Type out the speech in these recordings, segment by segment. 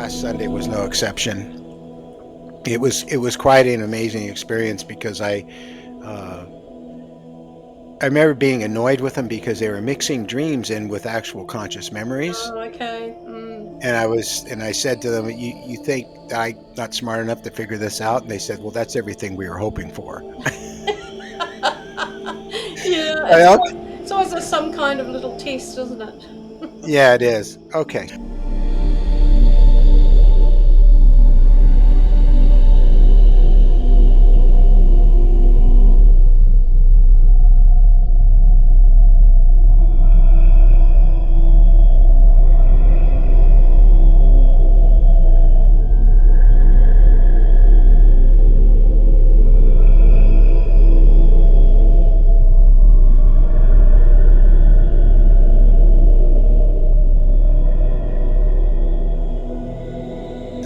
last Sunday was no exception. It was quite an amazing experience because uh, I remember being annoyed with them because they were mixing dreams in with actual conscious memories. Oh, okay. And I said to them, "You think I'm not smart enough to figure this out?" And they said, "Well, that's everything we were hoping for." Yeah, Well, it's always some kind of little test, isn't it? yeah, it is. Okay.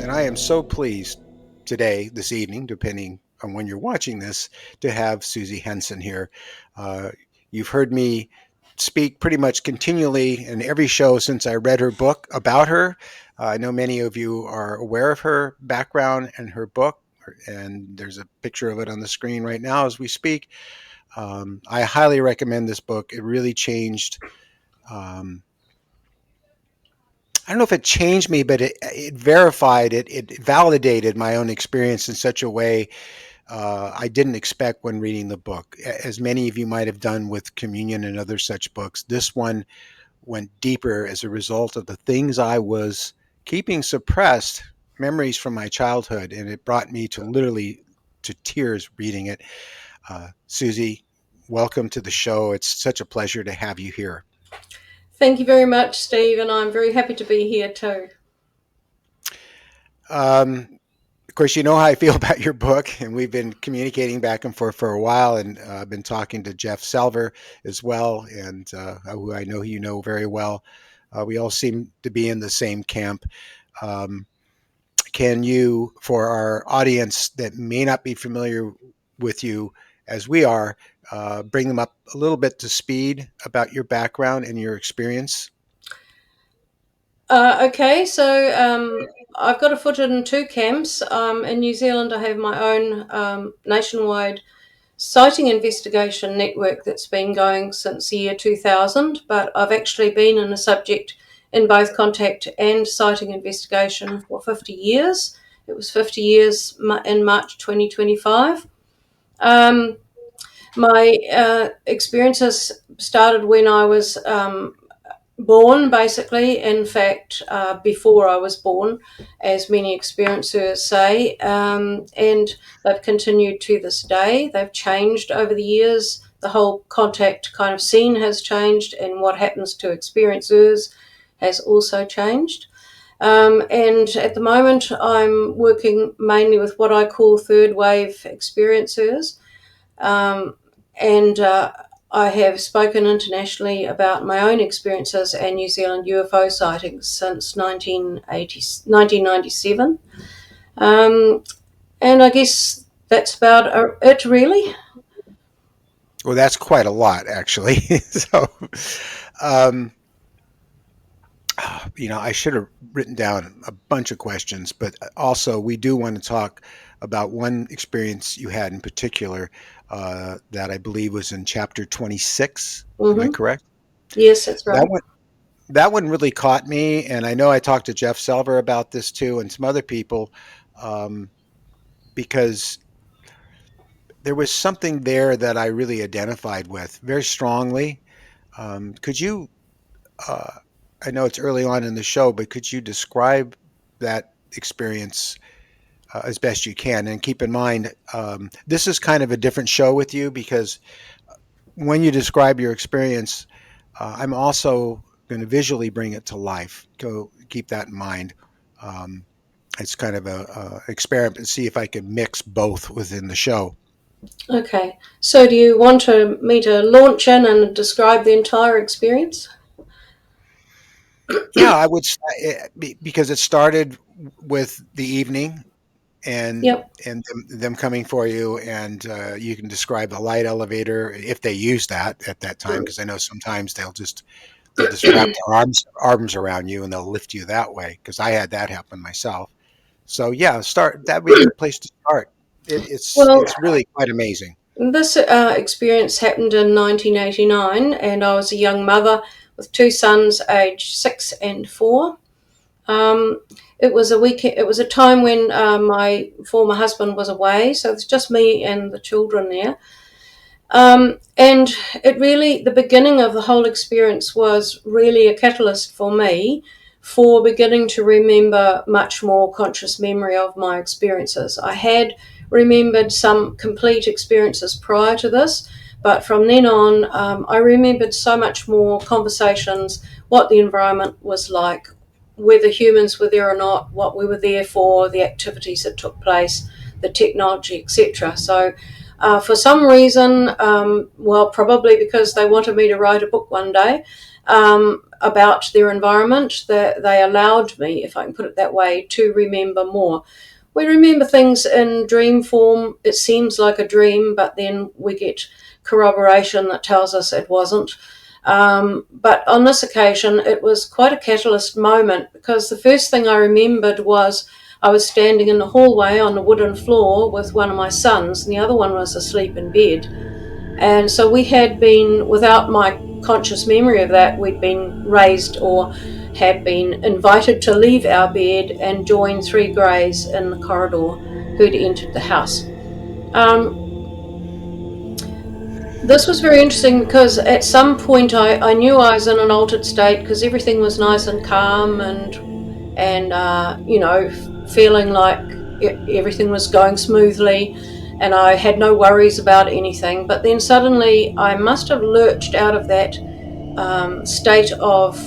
And I am so pleased today, this evening, depending on when you're watching this, to have Suzy Hansen here. Uh, you've heard me speak pretty much continually in every show since I read her book about her. I know many of you are aware of her background and her book, and there's a picture of it on the screen right now as we speak. I highly recommend this book. It really changed. Um, I don't know if it changed me, but it verified it. It validated my own experience in such a way I didn't expect when reading the book. As many of you might have done with Communion and other such books, this one went deeper as a result of the things I was keeping suppressed, memories from my childhood, and it brought me to literally to tears reading it. Suzy, welcome to the show. It's such a pleasure to have you here. Thank you very much, Steve, and I'm very happy to be here too. Um, of course, you know how I feel about your book, and we've been communicating back and forth for a while, and I've been talking to Jeff Salver as well, and who I know you know very well. We all seem to be in the same camp. Um, can you, for our audience that may not be familiar with you as we are, bring them up a little bit to speed about your background and your experience? Okay, so I've got a foot in two camps. In New Zealand, I have my own nationwide sighting investigation network that's been going since the year 2000, but I've actually been in a subject in both contact and sighting investigation for 50 years. It was 50 years in March 2025. Um, my experiences started when I was born, basically. In fact, before I was born, as many experiencers say, and they've continued to this day. They've changed over the years. The whole contact kind of scene has changed, and what happens to experiencers has also changed. And at the moment, I'm working mainly with what I call third wave experiencers. Um, and I have spoken internationally about my own experiences and New Zealand UFO sightings since 1997. Um, and I guess that's about it, really. Well, that's quite a lot, actually. So, um, I should have written down a bunch of questions, but also we do want to talk about one experience you had in particular that I believe was in chapter 26. Am I Hmm. correct? Yes, that's That right. one, that one really caught me, and I know I talked to Jeff Selver about this too, and some other people, um, because there was something there that I really identified with very strongly. Could you uh, I know it's early on in the show, but could you describe that experience as best you can? And keep in mind, this is kind of a different show with you because when you describe your experience, I'm also going to visually bring it to life. So keep that in mind. Um, it's kind of a experiment to see if I can mix both within the show. Okay. So do you want me to launch in and describe the entire experience? Yeah, I would because it started with the evening and Yep. them coming for you, and you can describe the light elevator if they use that at that time, because I know sometimes they'll just wrap their arms around you and they'll lift you that way. Because I had that happen myself. So yeah, start. That would be a good place to start. Well, It's really quite amazing. this experience happened in 1989, and I was a young mother with two sons, aged 6 and 4. Um, it was a weekend. It was a time when my former husband was away, so it's just me and the children there. And it really, the beginning of the whole experience was really a catalyst for me for beginning to remember much more conscious memory of my experiences. I had remembered some complete experiences prior to this, but from then on, I remembered so much more conversations, what the environment was like, whether humans were there or not, what we were there for, the activities that took place, the technology, etc. So for some reason, well, probably because they wanted me to write a book one day about their environment, that they allowed me, if I can put it that way, to remember more. We remember things in dream form. It seems like a dream, but then we get corroboration that tells us it wasn't. But on this occasion, it was quite a catalyst moment, because the first thing I remembered was I was standing in the hallway on the wooden floor with one of my sons, and the other one was asleep in bed. And so we had been, without my conscious memory of that, we'd been raised or had been invited to leave our bed and join three greys in the corridor who'd entered the house. Um, this was very interesting because at some point I knew I was in an altered state, because everything was nice and calm, and feeling like everything was going smoothly, and I had no worries about anything. But then suddenly I must have lurched out of that state of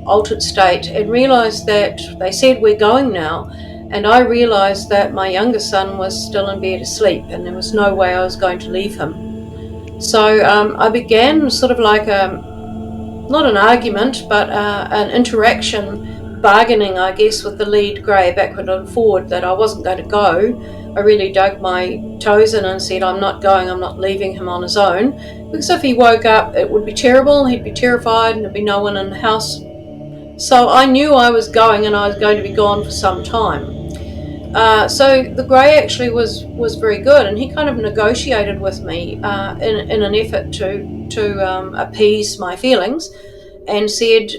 altered state and realized that they said, "We're going now." And I realized that my youngest son was still in bed asleep, and there was no way I was going to leave him. So I began sort of like not an argument, but an interaction, bargaining, I guess, with the lead grey backward and forward, that I wasn't going to go. I really dug my toes in and said, "I'm not going, I'm not leaving him on his own," because if he woke up, it would be terrible, he'd be terrified, and there'd be no one in the house. So I knew I was going, and I was going to be gone for some time. So the grey actually was very good, and he kind of negotiated with me in an effort to appease my feelings, and said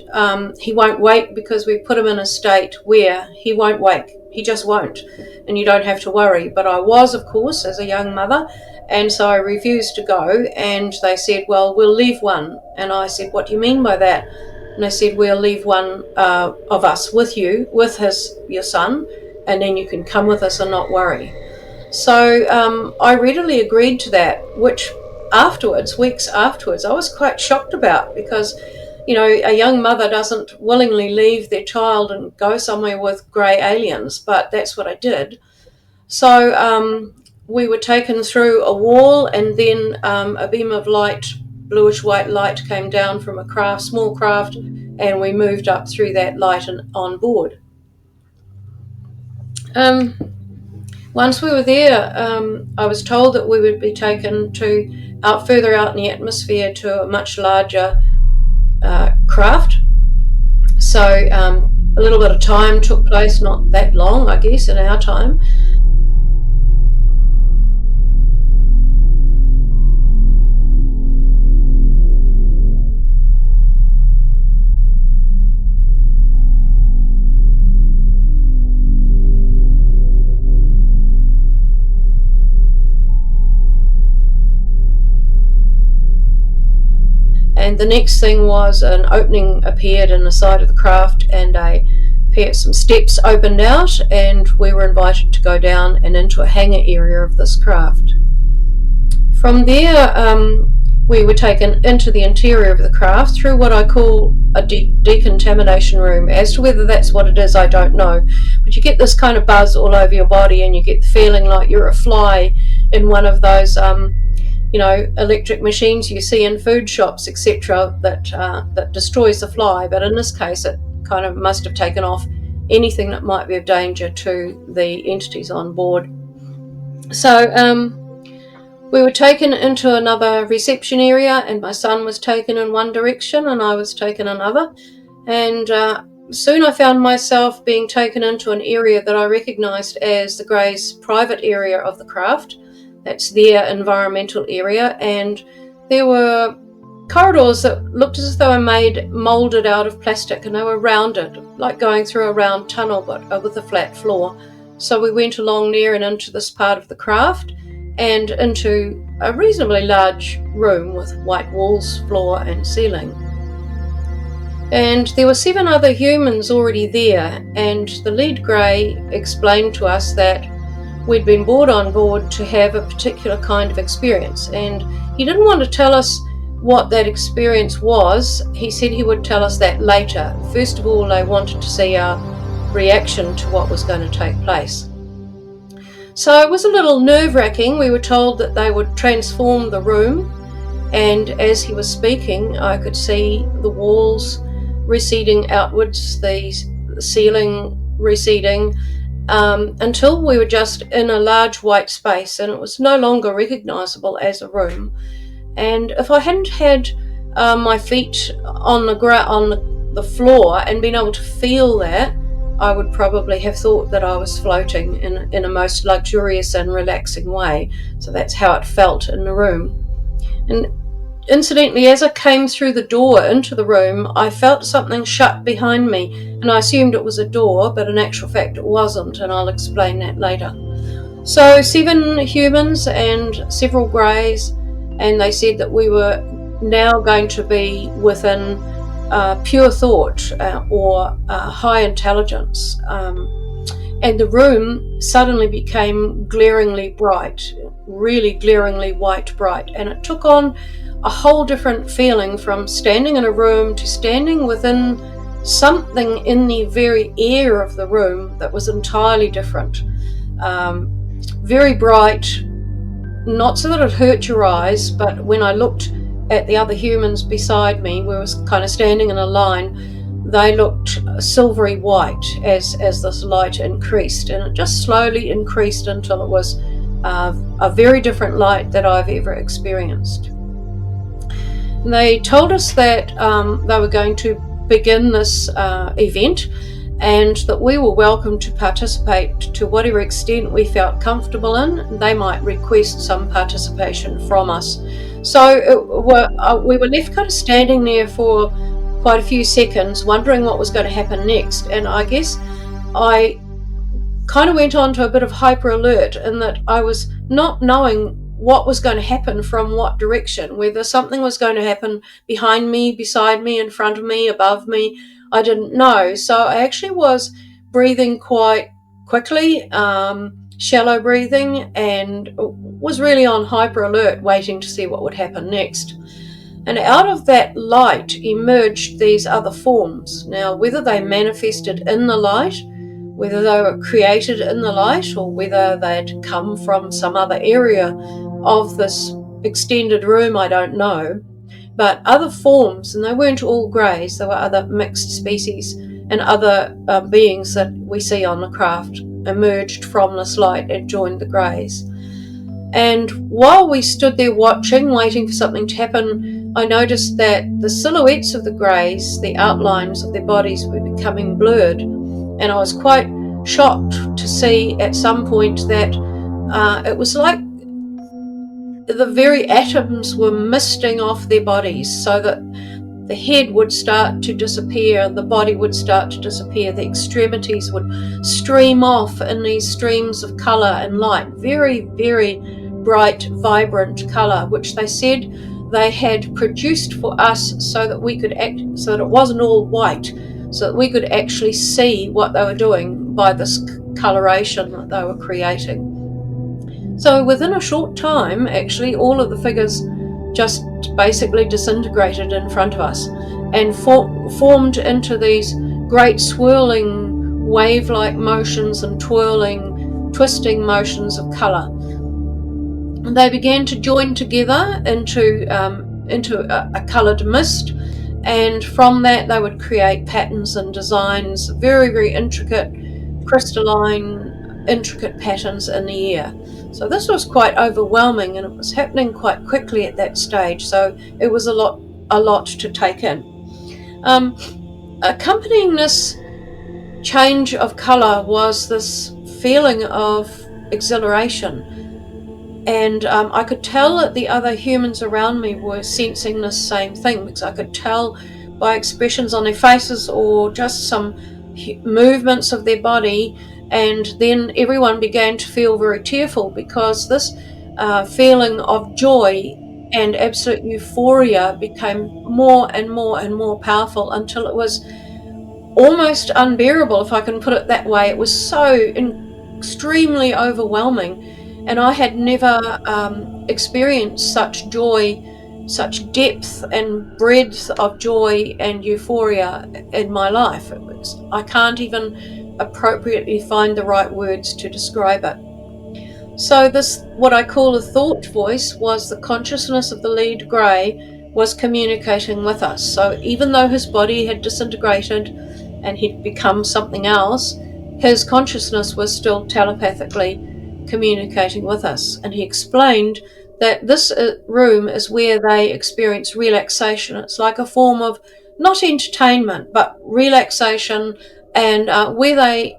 he won't wake, because we've put him in a state where he won't wake. He just won't, and you don't have to worry. But I was, of course, as a young mother, and so I refused to go. And they said, "Well, we'll leave one." And I said, "What do you mean by that?" And they said, "We'll leave one of us with you, with your son, and then you can come with us and not worry." So I readily agreed to that, which afterwards, weeks afterwards, I was quite shocked about, because a young mother doesn't willingly leave their child and go somewhere with grey aliens, but that's what I did. So we were taken through a wall, and then a beam of light, bluish white light, came down from a small craft, and we moved up through that light and on board. Um, Once we were there, I was told that we would be taken further out in the atmosphere to a much larger craft. So a little bit of time took place, not that long, I guess, in our time. And the next thing was an opening appeared in the side of the craft, and some steps opened out, and we were invited to go down and into a hangar area of this craft. From there, we were taken into the interior of the craft through what I call a decontamination room. As to whether that's what it is, I don't know. But you get this kind of buzz all over your body, and you get the feeling like you're a fly in one of those electric machines you see in food shops, etc., that destroys the fly. But in this case, it kind of must have taken off anything that might be of danger to the entities on board. So We were taken into another reception area, and my son was taken in one direction and I was taken another. And soon I found myself being taken into an area that I recognised as the Greys' private area of the craft. That's their environmental area. And there were corridors that looked as though they were moulded out of plastic, and they were rounded, like going through a round tunnel but with a flat floor. So we went along there and into this part of the craft and into a reasonably large room with white walls, floor and ceiling. And there were 7 other humans already there, and the lead Grey explained to us that we'd been brought on board to have a particular kind of experience, and he didn't want to tell us what that experience was. He said he would tell us that later. First of all, they wanted to see our reaction to what was going to take place. So it was a little nerve-wracking. We were told that they would transform the room, and as he was speaking, I could see the walls receding outwards, the ceiling receding, until we were just in a large white space, and it was no longer recognisable as a room. And if I hadn't had my feet on the floor and been able to feel that, I would probably have thought that I was floating in a most luxurious and relaxing way. So that's how it felt in the room. And incidentally, as I came through the door into the room, I felt something shut behind me, and I assumed it was a door, but in actual fact it wasn't, and I'll explain that later. So 7 humans and several Greys, and they said that we were now going to be within pure thought or high intelligence. And the room suddenly became glaringly bright, really glaringly white bright, and it took on a whole different feeling from standing in a room to standing within something in the very air of the room that was entirely different. Very bright, not so that it hurt your eyes, but when I looked at the other humans beside me, we were kind of standing in a line, they looked silvery white as this light increased, and it just slowly increased until it was a very different light that I've ever experienced. They told us that they were going to begin this event, and that we were welcome to participate to whatever extent we felt comfortable in. They might request some participation from us. So we were left kind of standing there for quite a few seconds, wondering what was going to happen next. And I guess I kind of went on to a bit of hyper alert in that I was not knowing what was going to happen from what direction, whether something was going to happen behind me, beside me, in front of me, above me. I didn't know. So I actually was breathing quite quickly, shallow breathing, and was really on hyper alert, waiting to see what would happen next. And out of that light emerged these other forms. Now, whether they manifested in the light, whether they were created in the light, or whether they'd come from some other area of this extended room, I don't know. But other forms, and they weren't all Greys, there were other mixed species and other beings that we see on the craft, emerged from this light and joined the Greys. And while we stood there watching, waiting for something to happen, I noticed that the silhouettes of the Greys, the outlines of their bodies, were becoming blurred. And I was quite shocked to see at some point that it was like the very atoms were misting off their bodies, so that the head would start to disappear, the body would start to disappear, the extremities would stream off in these streams of colour and light, very, very bright, vibrant colour, which they said they had produced for us so that we could so that it wasn't all white, so that we could actually see what they were doing by this coloration that they were creating. So within a short time, actually, all of the figures just basically disintegrated in front of us and formed into these great swirling wave-like motions and twirling, twisting motions of colour. And they began to join together into a coloured mist, and from that they would create patterns and designs, very, very intricate, crystalline, intricate patterns in the air. So this was quite overwhelming, and it was happening quite quickly at that stage. So it was a lot to take in. Um, Accompanying this change of color was this feeling of exhilaration. And I could tell that the other humans around me were sensing the same thing, because I could tell by expressions on their faces or just some movements of their body. And then everyone began to feel very tearful, because this feeling of joy and absolute euphoria became more and more and more powerful, until it was almost unbearable, if I can put it that way. It was so extremely overwhelming, and I had never experienced such joy, such depth and breadth of joy and euphoria in my life. I can't even appropriately find the right words to describe it. So this, what I call a thought voice, was the consciousness of the lead grey was communicating with us. So even though his body had disintegrated and he'd become something else, his consciousness was still telepathically communicating with us. And he explained that this room is where they experience relaxation. It's like a form of not entertainment, but relaxation, and where they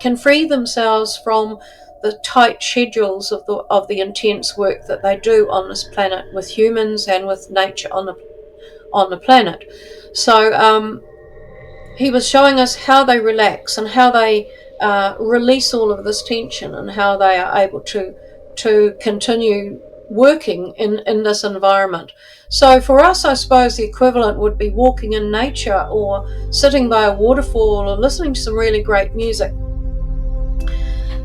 can free themselves from the tight schedules of the intense work that they do on this planet with humans and with nature on the planet. So he was showing us how they relax and how they release all of this tension, and how they are able to continue working in this environment. So for us, I suppose the equivalent would be walking in nature, or sitting by a waterfall, or listening to some really great music.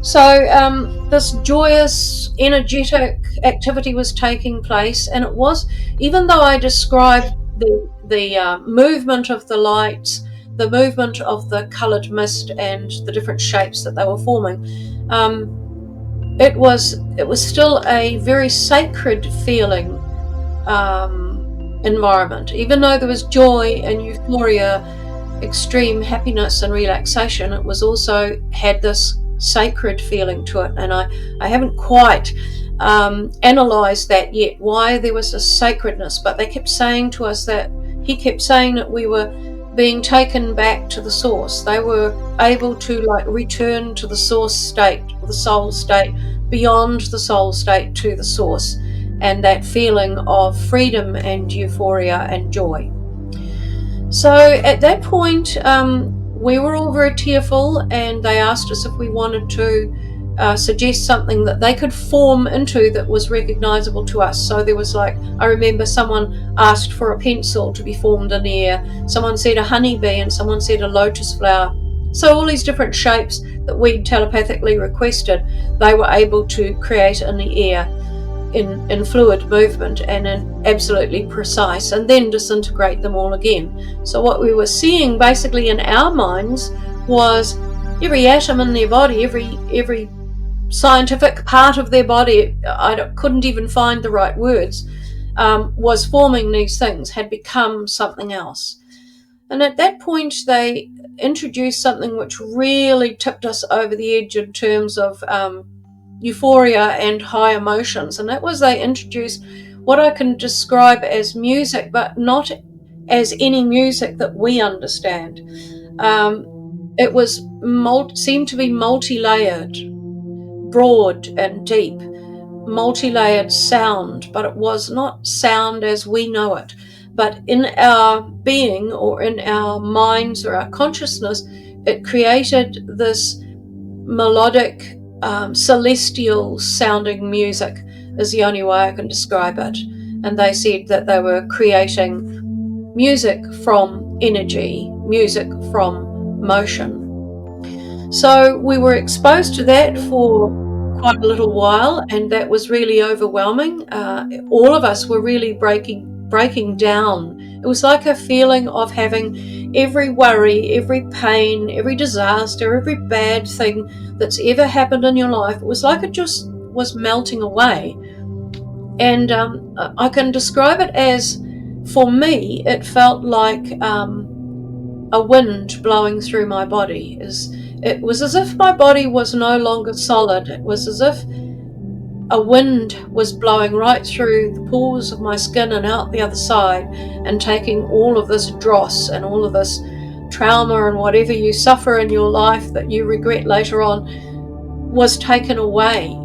So this joyous, energetic activity was taking place, and it was, even though I described the movement of the lights, the movement of the coloured mist, and the different shapes that they were forming, it was still a very sacred feeling environment. Even though there was joy and euphoria, extreme happiness and relaxation, it was also had this sacred feeling to it. And I haven't quite analysed that yet, why there was a sacredness, but they kept saying to us that he kept saying that we were being taken back to the source. They were able to return to the source state, or the soul state, beyond the soul state to the source, and that feeling of freedom and euphoria and joy. So at that point, we were all very tearful, and they asked us if we wanted to suggest something that they could form into that was recognizable to us. So there was I remember someone asked for a pencil to be formed in the air, someone said a honeybee, and someone said a lotus flower. So all these different shapes that we telepathically requested, they were able to create in the air, in fluid movement, and in absolutely precise, and then disintegrate them all again. So what we were seeing basically in our minds was every atom in their body, every scientific part of their body, I couldn't even find the right words, was forming these things, had become something else. And at that point, they introduced something which really tipped us over the edge in terms of euphoria and high emotions. And that was, they introduced what I can describe as music, but not as any music that we understand. It was seemed to be multi-layered, broad and deep, multi-layered sound, but it was not sound as we know it. But in our being, or in our minds, or our consciousness, it created this melodic, celestial sounding music, is the only way I can describe it. And they said that they were creating music from energy, music from motion. So we were exposed to that for quite a little while, and that was really overwhelming. All of us were really breaking down. It was like a feeling of having every worry, every pain, every disaster, every bad thing that's ever happened in your life, it was like it just was melting away. And I can describe it as, for me, it felt like a wind blowing through my body. It was as if my body was no longer solid. It was as if a wind was blowing right through the pores of my skin and out the other side, and taking all of this dross and all of this trauma and whatever you suffer in your life that you regret later on was taken away.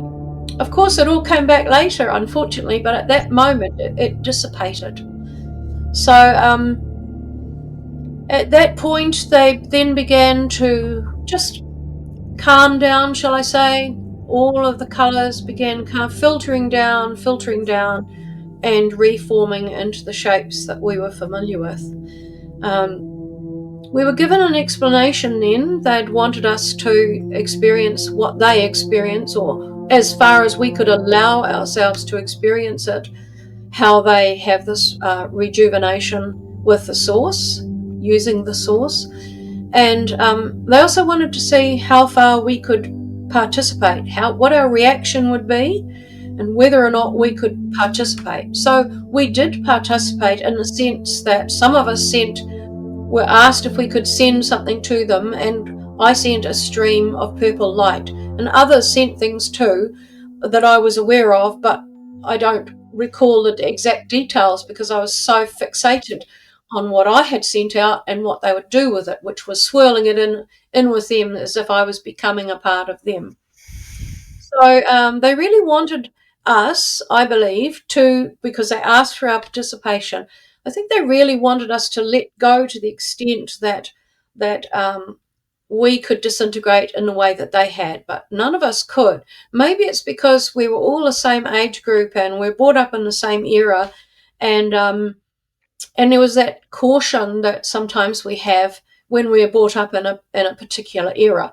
Of course, it all came back later, unfortunately, but at that moment it dissipated. So at that point, they then began to just calm down, shall I say. All of the colours began kind of filtering down, and reforming into the shapes that we were familiar with. Um, we were given an explanation then. They'd wanted us to experience what they experience, or as far as we could allow ourselves to experience it, how they have this rejuvenation with the source, using the source. And they also wanted to see how far we could participate, what our reaction would be, and whether or not we could participate. So we did participate in the sense that some of us were asked if we could send something to them, and I sent a stream of purple light, and others sent things too that I was aware of, but I don't recall the exact details because I was so fixated on what I had sent out and what they would do with it, which was swirling it in with them as if I was becoming a part of them. So they really wanted us, I believe, because they asked for our participation. I think they really wanted us to let go to the extent that we could disintegrate in the way that they had, but none of us could. Maybe it's because we were all the same age group and we're brought up in the same era, and and there was that caution that sometimes we have when we're brought up in a particular era,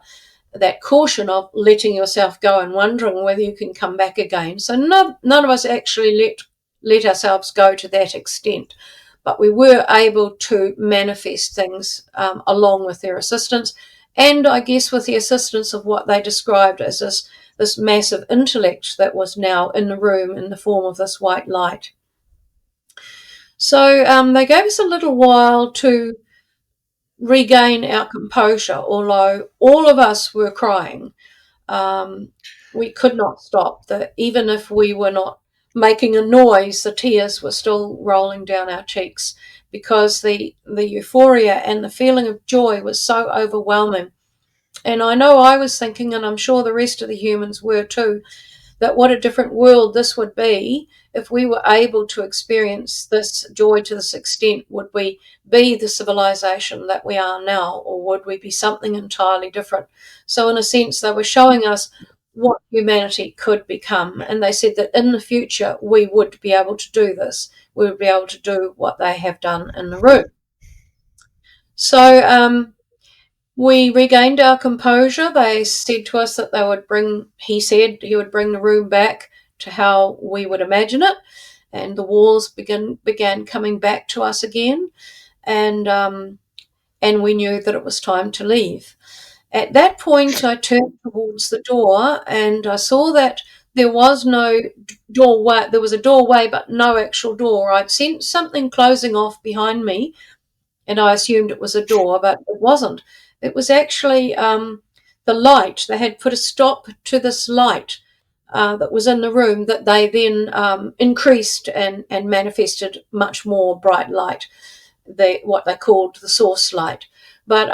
that caution of letting yourself go and wondering whether you can come back again. So none of us actually let ourselves go to that extent, but we were able to manifest things along with their assistance, and I guess with the assistance of what they described as this massive intellect that was now in the room in the form of this white light. So they gave us a little while to regain our composure, although all of us were crying. Um, we could not stop. Even if we were not making a noise, the tears were still rolling down our cheeks because the euphoria and the feeling of joy was so overwhelming. And I know I was thinking, and I'm sure the rest of the humans were too, that what a different world this would be if we were able to experience this joy to this extent. Would we be the civilization that we are now, or would we be something entirely different? So in a sense, they were showing us what humanity could become, and they said that in the future we would be able to do this. We would be able to do what they have done in the room. So we regained our composure. They said to us that he said he would bring the room back to how we would imagine it, and the walls began coming back to us again, and we knew that it was time to leave. At that point, I turned towards the door and I saw that there was no doorway. There was a doorway, but no actual door. I'd sensed something closing off behind me, and I assumed it was a door, but it wasn't. It was actually the light. They had put a stop to this light that was in the room that they then increased and manifested much more bright light, what they called the source light. But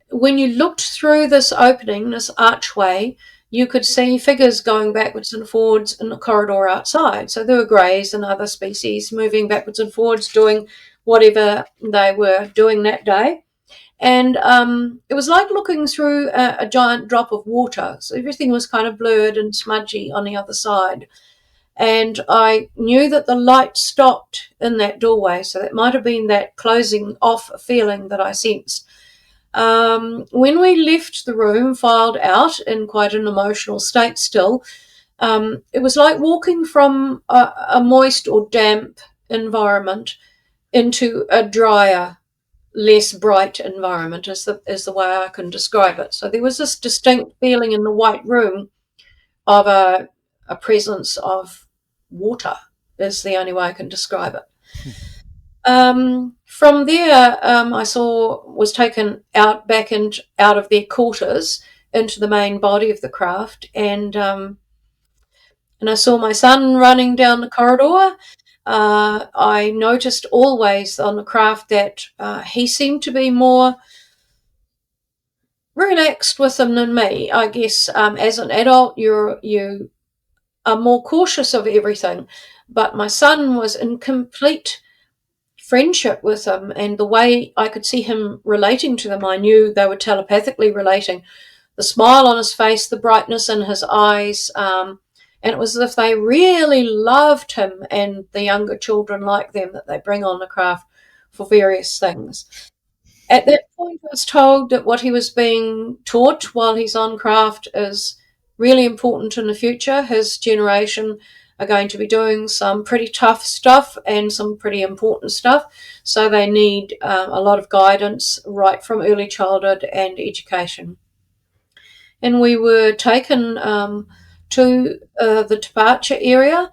when you looked through this opening, this archway, you could see figures going backwards and forwards in the corridor outside. So there were greys and other species moving backwards and forwards, doing whatever they were doing that day. And it was like looking through a giant drop of water. So everything was kind of blurred and smudgy on the other side. And I knew that the light stopped in that doorway. So that might have been that closing off feeling that I sensed. When we left the room, filed out in quite an emotional state still, it was like walking from a moist or damp environment into a drier, less bright environment, is the way I can describe it. So there was this distinct feeling in the white room of a presence of water, is the only way I can describe it. From there, I was taken back and out of their quarters into the main body of the craft, and And I saw my son running down the corridor. I noticed always on the craft that he seemed to be more relaxed with them than me. I guess as an adult, you are more cautious of everything, but my son was in complete friendship with them, and the way I could see him relating to them, I knew they were telepathically relating. The smile on his face, the brightness in his eyes, and it was as if they really loved him and the younger children like them that they bring on the craft for various things. At that point, I was told that what he was being taught while he's on craft is really important in the future. His generation are going to be doing some pretty tough stuff and some pretty important stuff. So they need a lot of guidance right from early childhood and education. And we were taken to the departure area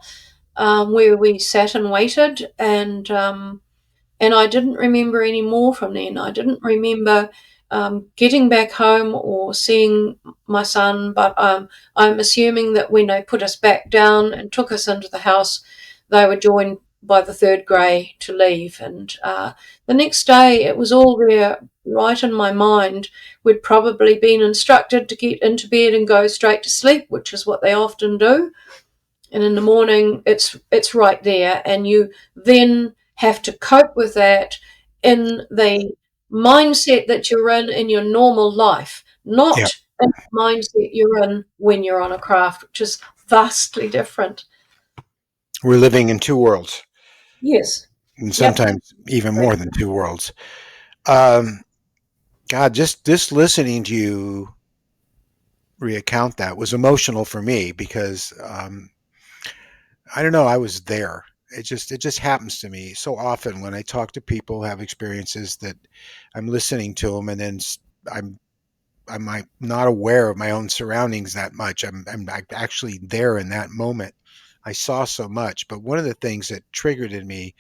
where we sat and waited, and I didn't remember any more from then. I didn't remember getting back home or seeing my son, but I'm assuming that when they put us back down and took us into the house, they were joined by the third grey to leave. And the next day, it was all there right in my mind. We'd probably been instructed to get into bed and go straight to sleep, which is what they often do, and in the morning it's right there, and you then have to cope with that in the mindset that you're in your normal life, Yeah, not in the mindset you're in when you're on a craft, which is vastly different. we're living in two worlds, Yes. and Yep. sometimes even Right. more than two worlds. Um, God, just listening to you recount that was emotional for me because I don't know, I was there. It just happens to me so often when I talk to people who have experiences that I'm listening to them, and then I'm not aware of my own surroundings that much. I'm actually there in that moment. I saw so much, but one of the things that triggered in me,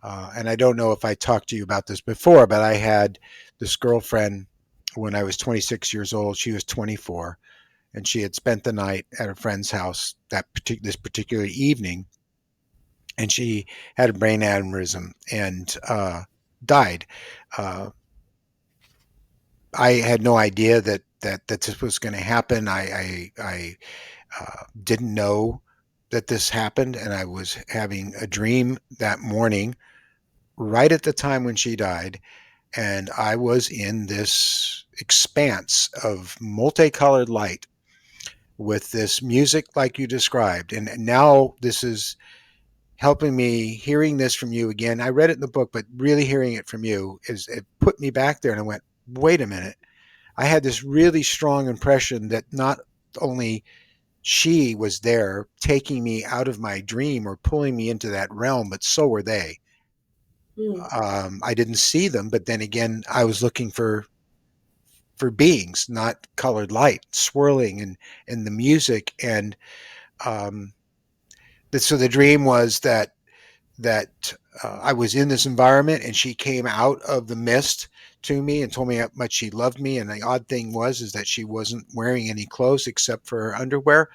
and I don't know if I talked to you about this before, but I had this girlfriend when I was 26 years old. She was 24, and she had spent the night at a friend's house this particular evening, and she had a brain aneurysm and died. Uh, I had no idea that this was going to happen. I didn't know that this happened, and I was having a dream that morning, right at the time when she died, and I was in this expanse of multicolored light with this music like you described. And now this is helping me hearing this from you again. I read it in the book, but really hearing it from you is it put me back there and I went, wait a minute. I had this really strong impression that not only she was there taking me out of my dream or pulling me into that realm, but so were they. Mm. I didn't see them, but then again, I was looking for beings, not colored light, swirling and the music. And um, so the dream was that I was in this environment, and she came out of the mist to me and told me how much she loved me. And the odd thing was is that she wasn't wearing any clothes except for her underwear.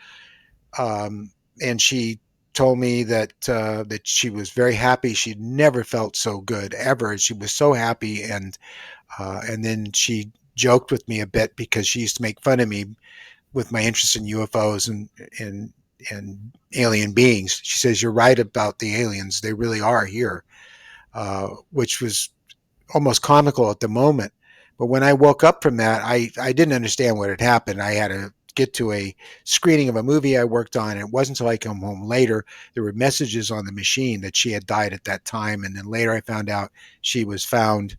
And she told me that she was very happy. She'd never felt so good ever. She was so happy, and then she joked with me a bit because she used to make fun of me with my interest in UFOs and and alien beings. She says, "You're right about the aliens; they really are here," which was almost comical at the moment. But when I woke up from that, I didn't understand what had happened. I had to get to a screening of a movie I worked on, and it wasn't until I come home later there were messages on the machine that she had died at that time. And then later I found out she was found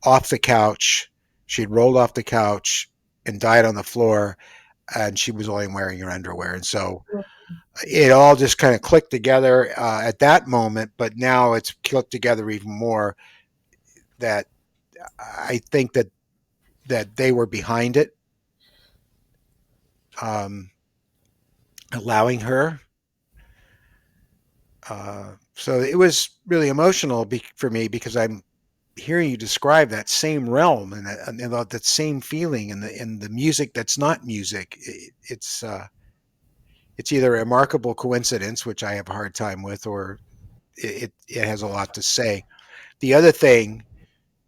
off the couch. She had rolled off the couch and died on the floor, and she was only wearing her underwear. And so it all just kind of clicked together at that moment, but now it's clicked together even more that I think that they were behind it, um, allowing her. So it was really emotional for me because I'm hearing you describe that same realm and that same feeling and the music that's not music. It's it's either a remarkable coincidence, which I have a hard time with, or it has a lot to say. The other thing,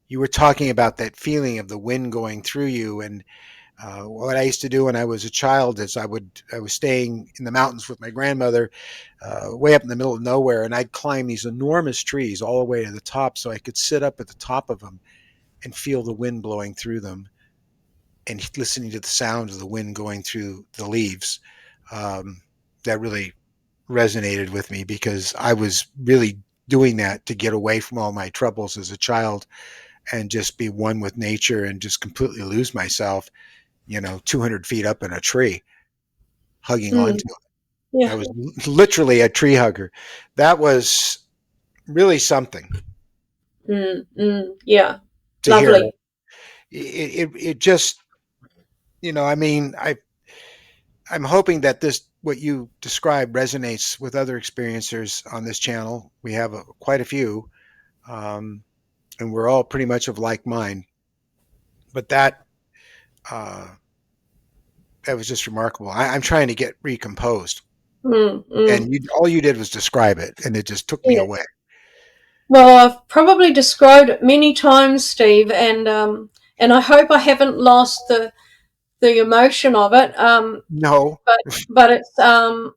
you were talking about that feeling of the wind going through you, and what I used to do when I was a child is I was staying in the mountains with my grandmother, way up in the middle of nowhere, and I'd climb these enormous trees all the way to the top, so I could sit up at the top of them and feel the wind blowing through them, and listening to the sound of the wind going through the leaves. Um, that really resonated with me because I was really doing that to get away from all my troubles as a child and just be one with nature and just completely lose myself, 200 feet up in a tree, hugging Mm, onto it. yeah. I was literally a tree hugger. That was really something Yeah. to hear. Lovely. It just, I mean, I'm hoping that what you described resonates with other experiencers on this channel. We have quite a few, um, and we're all pretty much of like mind. But uh, that was just remarkable. I'm trying to get recomposed, Mm, mm, and all you did was describe it, and it just took me yeah. away. Well, I've probably described it many times, Steve, and I hope I haven't lost the emotion of it. No, But it's I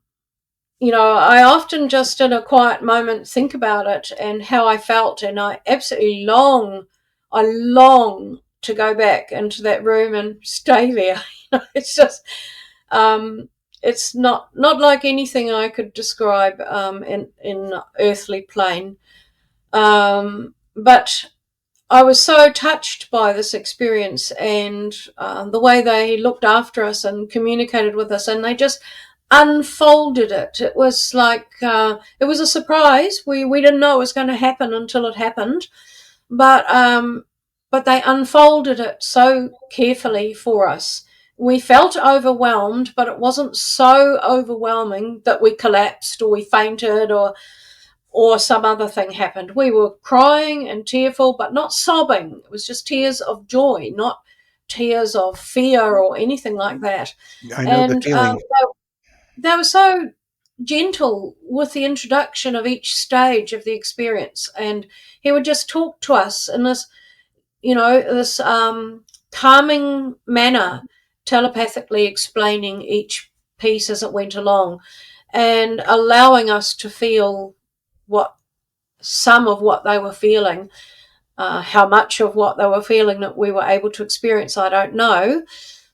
often just in a quiet moment think about it and how I felt, and I absolutely I long to go back into that room and stay there. It's just, um, it's not like anything I could describe in earthly plane. But I was so touched by this experience and the way they looked after us and communicated with us, and they just unfolded it. It was like it was a surprise. We didn't know it was going to happen until it happened, but they unfolded it so carefully for us. We felt overwhelmed, but it wasn't so overwhelming that we collapsed or we fainted or some other thing happened. We were crying and tearful, but not sobbing. It was just tears of joy, not tears of fear or anything like that. I know the And feeling. they were so gentle with the introduction of each stage of the experience. And he would just talk to us in this calming manner, telepathically explaining each piece as it went along and allowing us to feel what some of what they were feeling. How much of what they were feeling that we were able to experience, I don't know.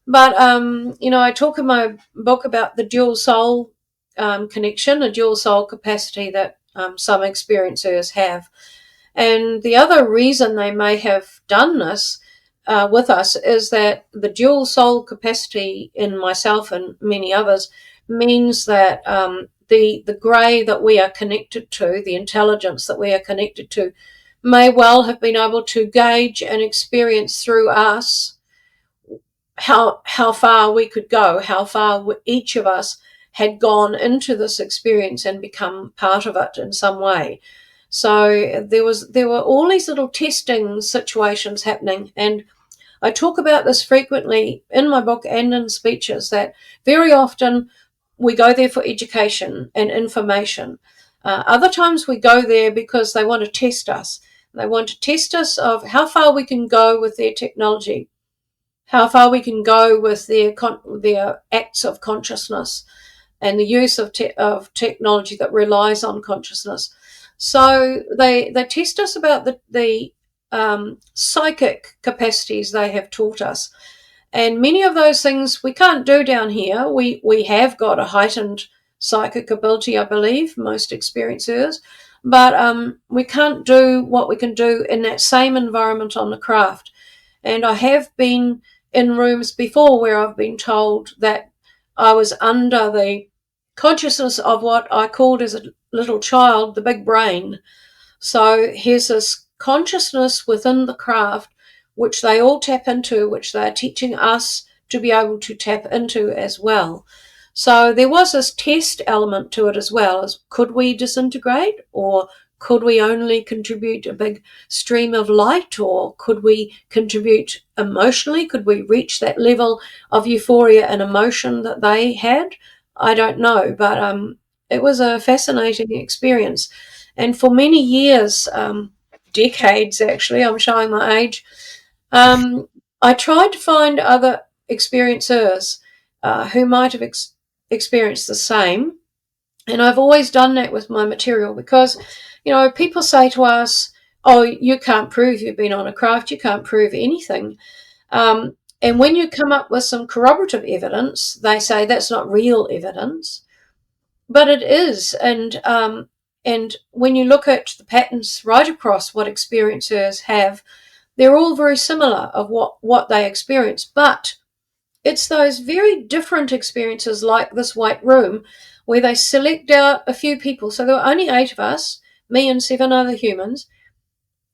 But, I talk in my book about the dual soul connection, a dual soul capacity that some experiencers have. And the other reason they may have done this with us is that the dual soul capacity in myself and many others means that the grey that we are connected to, the intelligence that we are connected to, may well have been able to gauge and experience through us how far we could go, how far each of us had gone into this experience and become part of it in some way. So there were all these little testing situations happening, and I talk about this frequently in my book and in speeches that very often we go there for education and information. Other times we go there because they want to test us. They want to test us of how far we can go with their technology, how far we can go with their acts of consciousness and the use of technology that relies on consciousness. So they test us about the psychic capacities they have taught us, and many of those things we can't do down here. We have got a heightened psychic ability, I believe, most experiencers, but we can't do what we can do in that same environment on the craft. And I have been in rooms before where I've been told that I was under the consciousness of what I called as a little child the big brain. So here's this consciousness within the craft, which they all tap into, which they're teaching us to be able to tap into as well. So there was this test element to it as well, as could we disintegrate, or could we only contribute a big stream of light, or could we contribute emotionally? Could we reach that level of euphoria and emotion that they had? I don't know, but it was a fascinating experience. And for many years, decades actually, I'm showing my age, um, I tried to find other experiencers who might have experienced the same. And I've always done that with my material because, people say to us, oh, you can't prove you've been on a craft, you can't prove anything. And when you come up with some corroborative evidence, they say that's not real evidence, but it is. And when you look at the patterns right across what experiencers have, they're all very similar of what they experience. But it's those very different experiences, like this white room, where they select out a few people. So there were only 8 of us, me and 7 other humans.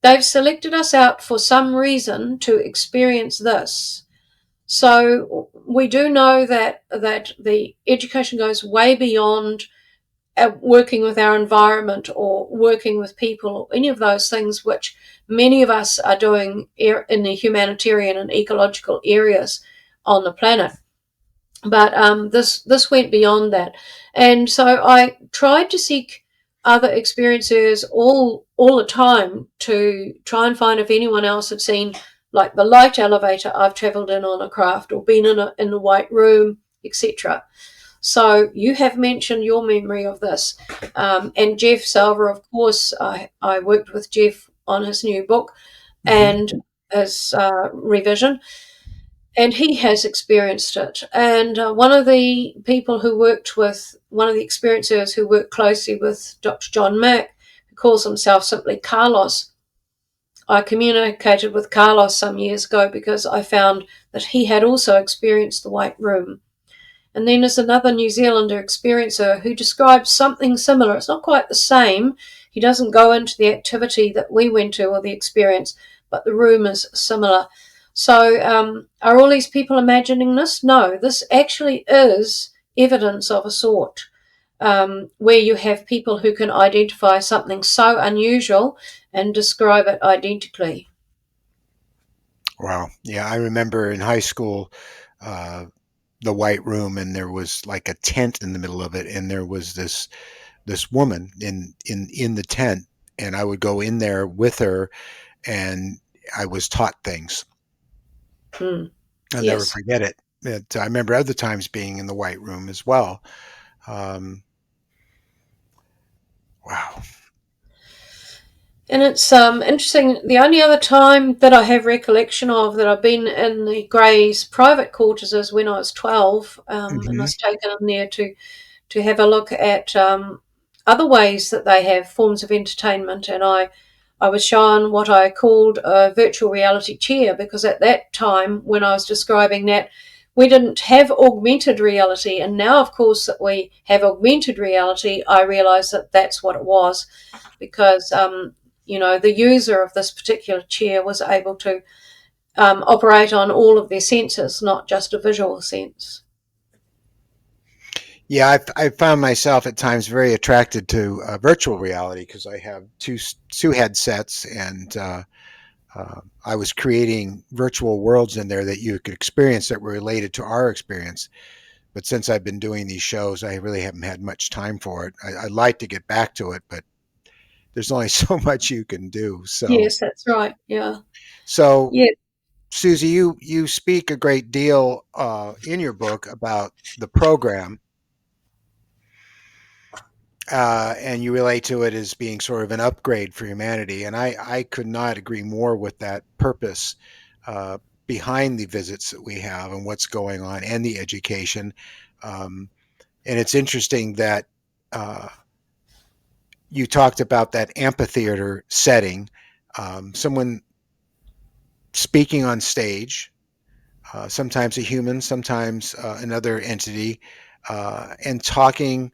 They've selected us out for some reason to experience this. So we do know that the education goes way beyond working with our environment or working with people or any of those things which many of us are doing in the humanitarian and ecological areas on the planet. But this went beyond that, and so I tried to seek other experiencers all the time to try and find if anyone else had seen, like, the light elevator I've travelled in on a craft or been in the white room, etc. So you have mentioned your memory of this, and Jeff Salver, of course. I worked with Jeff on his new book Hmm. and his revision, and he has experienced it. And one of the people who worked with, one of the experiencers who worked closely with Dr. John Mack, who calls himself simply Carlos, I communicated with Carlos some years ago because I found that he had also experienced the White Room. And then there's another New Zealander experiencer who describes something similar. It's not quite the same. He doesn't go into the activity that we went to or the experience, but the room is similar. So, are all these people imagining this? No, this actually is evidence of a sort, where you have people who can identify something so unusual and describe it identically. Wow. Yeah, I remember in high school, uh, the white room, and there was like a tent in the middle of it, and there was this woman in the tent, and I would go in there with her, and I was taught things. Hmm. I'll never Yes. forget it. I remember other times being in the white room as well. Um, wow. And it's interesting. The only other time that I have recollection of that I've been in the Greys' private quarters is when I was 12, and I Hmm. was taken in there to have a look at other ways that they have forms of entertainment. And I was shown what I called a virtual reality chair, because at that time, when I was describing that, we didn't have augmented reality. And now, of course, that we have augmented reality, I realise that that's what it was, because the user of this particular chair was able to operate on all of their senses, not just a visual sense. Yeah, I found myself at times very attracted to virtual reality because I have two headsets, and I was creating virtual worlds in there that you could experience that were related to our experience. But since I've been doing these shows, I really haven't had much time for it. I'd like to get back to it, but there's only so much you can do. So, Yes, that's right. Yeah. so Yeah. Susie, you speak a great deal in your book about the program, and you relate to it as being sort of an upgrade for humanity. And I could not agree more with that purpose uh, behind the visits that we have and what's going on and the education. Um, and it's interesting that uh, you talked about that amphitheater setting, someone speaking on stage, sometimes a human, sometimes another entity, and talking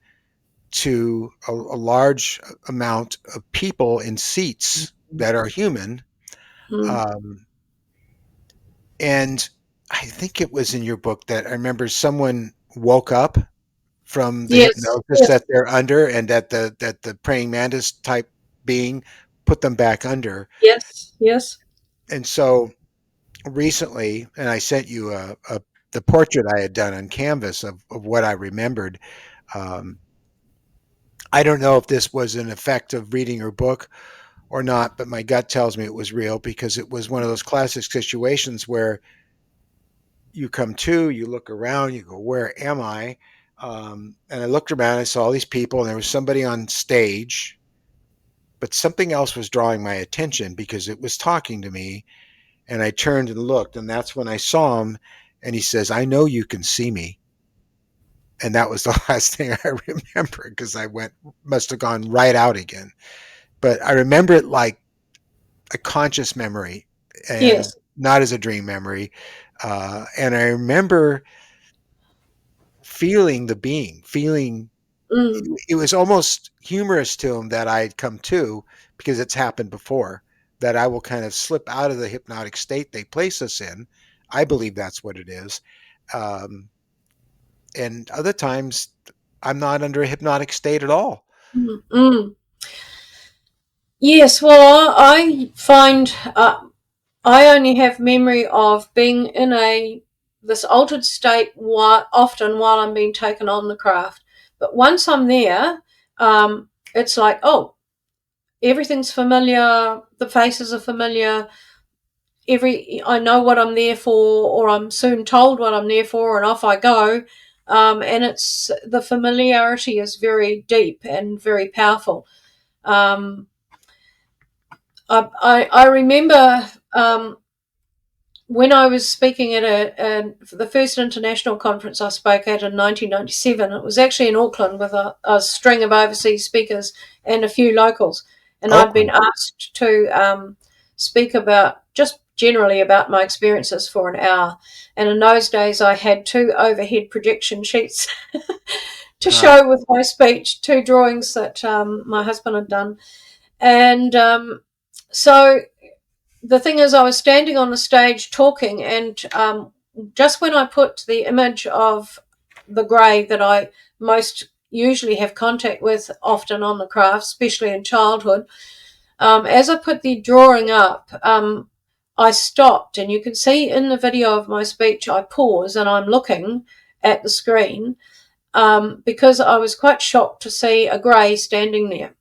to a large amount of people in seats that are human. Mm. Um, and I think it was in your book that I remember someone woke up from the Yes. hypnosis Yes. that they're under, and that the praying mantis type being put them back under. Yes. Yes. And so recently, and I sent you a the portrait I had done on canvas of what I remembered. Um, I don't know if this was an effect of reading her book or not, but my gut tells me it was real because it was one of those classic situations where you come to, you look around, you go, where am I? And I looked around, I saw all these people, and there was somebody on stage, but something else was drawing my attention because it was talking to me. And I turned and looked, and that's when I saw him. And he says, I know you can see me. And that was the last thing I remember because I must have gone right out again. But I remember it like a conscious memory and Yes. not as a dream memory. And I remember feeling the being, feeling Mm, it was almost humorous to him that I'd come to because it's happened before that I will kind of slip out of the hypnotic state they place us in. I believe that's what it is. Um, and other times I'm not under a hypnotic state at all. mm, mm. Yes. Well, I find I only have memory of being in a this altered state often while I'm being taken on the craft. But once I'm there, it's like, oh, everything's familiar. The faces are familiar. I know what I'm there for, or I'm soon told what I'm there for, and off I go. And it's the familiarity is very deep and very powerful. Um, I remember when I was speaking at for the first international conference I spoke at in 1997. It was actually in Auckland with a string of overseas speakers and a few locals, and I'd been Oakland. asked to speak about just generally about my experiences for an hour. And in those days, I had two overhead projection sheets to Huh. show with my speech, two drawings that my husband had done, and so the thing is, I was standing on the stage talking, and just when I put the image of the grey that I most usually have contact with, often on the craft, especially in childhood, as I put the drawing up, I stopped, and you can see in the video of my speech, I pause and I'm looking at the screen because I was quite shocked to see a grey standing there,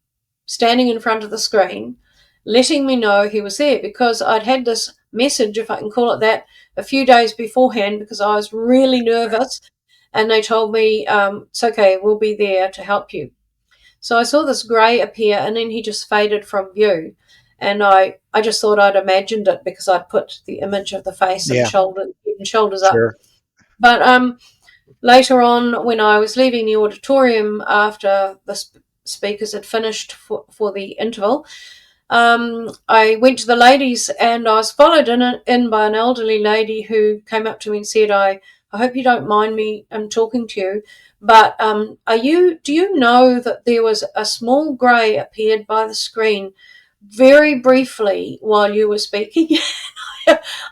standing in front of the screen, letting me know he was there because I'd had this message, if I can call it that, a few days beforehand because I was really nervous. And they told me, it's okay, we'll be there to help you. So I saw this grey appear and then he just faded from view. And I just thought I'd imagined it because I'd put the image of the face and Yeah, shoulders up. sure. But later on, when I was leaving the auditorium after the speakers had finished for the interval, I went to the ladies and I was followed in by an elderly lady who came up to me and said, I hope you don't mind me talking to you, but do you know that there was a small grey appeared by the screen very briefly while you were speaking?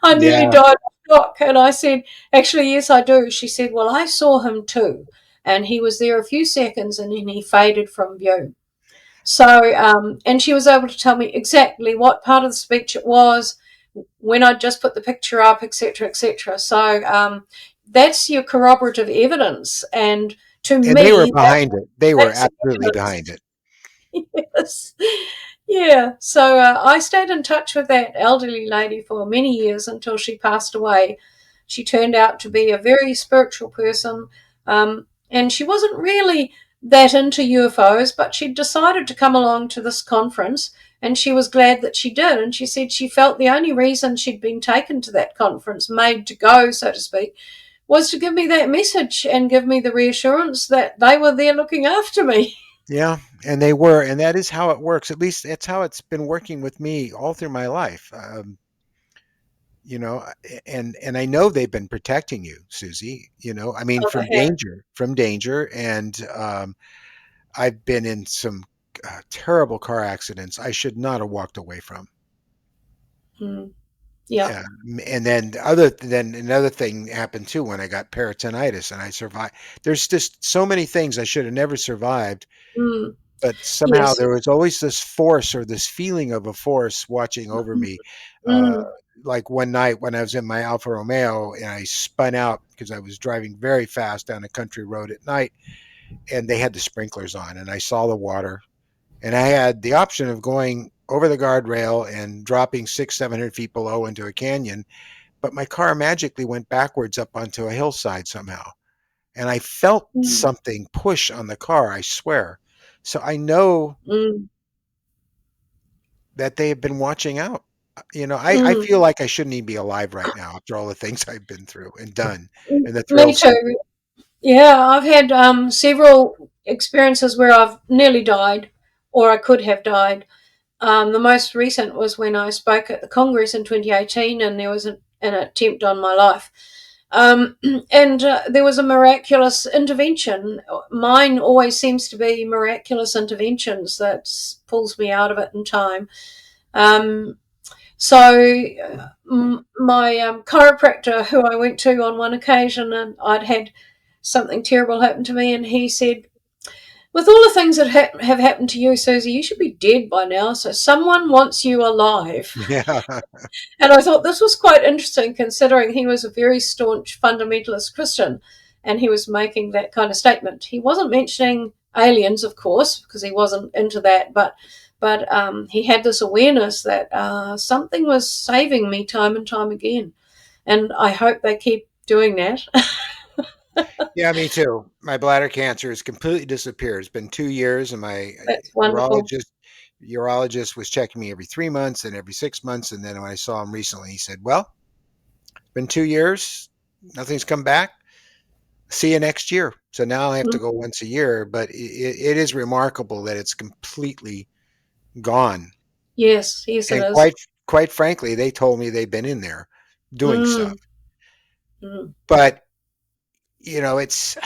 I nearly Yeah. died of shock. And I said, actually, yes, I do. She said, well, I saw him too. And he was there a few seconds and then he faded from view. So, and she was able to tell me exactly what part of the speech it was, when I just put the picture up, etc., etc. So, that's your corroborative evidence. And to And they were me, behind it. They were that's absolutely evidence. behind it. Yes. Yeah. So I stayed in touch with that elderly lady for many years until she passed away. She turned out to be a very spiritual person. And she wasn't really that into UFOs, but she decided to come along to this conference and she was glad that she did. And she said she felt the only reason she'd been taken to that conference, made to go, so to speak, was to give me that message and give me the reassurance that they were there looking after me. Yeah, and they were, and that is how it works. At least that's how it's been working with me all through my life. You know, and I know they've been protecting you, Susie. You know, I mean, Oh, they have. from danger, and I've been in some terrible car accidents I should not have walked away from. Mm. Yeah. And then other than another thing happened too when I got peritonitis and I survived. There's just so many things I should have never survived, Mm. but somehow Yes. there was always this force or this feeling of a force watching over me. Uh, Mm. like one night when I was in my Alfa Romeo and I spun out because I was driving very fast down a country road at night, and they had the sprinklers on, and I saw the water, and I had the option of going over the guardrail and dropping 600-700 feet below into a canyon, but my car magically went backwards up onto a hillside somehow, and I felt Mm, something push on the car, I swear. So I know mm, that they have been watching out. I mm. feel like I shouldn't even be alive right now after all the things I've been through and done and the Me thrill seeking. too. Yeah, I've had several experiences where I've nearly died, or I could have died. The most recent was when I spoke at the Congress in 2018, and there was an attempt on my life. Um, and there was a miraculous intervention. Mine always seems to be miraculous interventions that pulls me out of it in time. Um, my chiropractor, who I went to on one occasion, and I'd had something terrible happen to me, and he said, "With all the things that have happened to you, Susie, you should be dead by now. So someone wants you alive." Yeah. And I thought this was quite interesting, considering he was a very staunch fundamentalist Christian, and he was making that kind of statement. He wasn't mentioning aliens, of course, because he wasn't into that, but he had this awareness that something was saving me time and time again, and I hope they keep doing that. Yeah, me too. My bladder cancer has completely disappeared. It's been 2 years, and my That's wonderful. urologist was checking me every 3 months and every 6 months. And then when I saw him recently, he said, "Well, it's been 2 years. Nothing's come back. See you next year." So now I have to Mm. go once a year, but it is remarkable that it's completely gone. Yes, yes, it And is. quite frankly, they told me they've been in there doing stuff. Mm, mm, But it's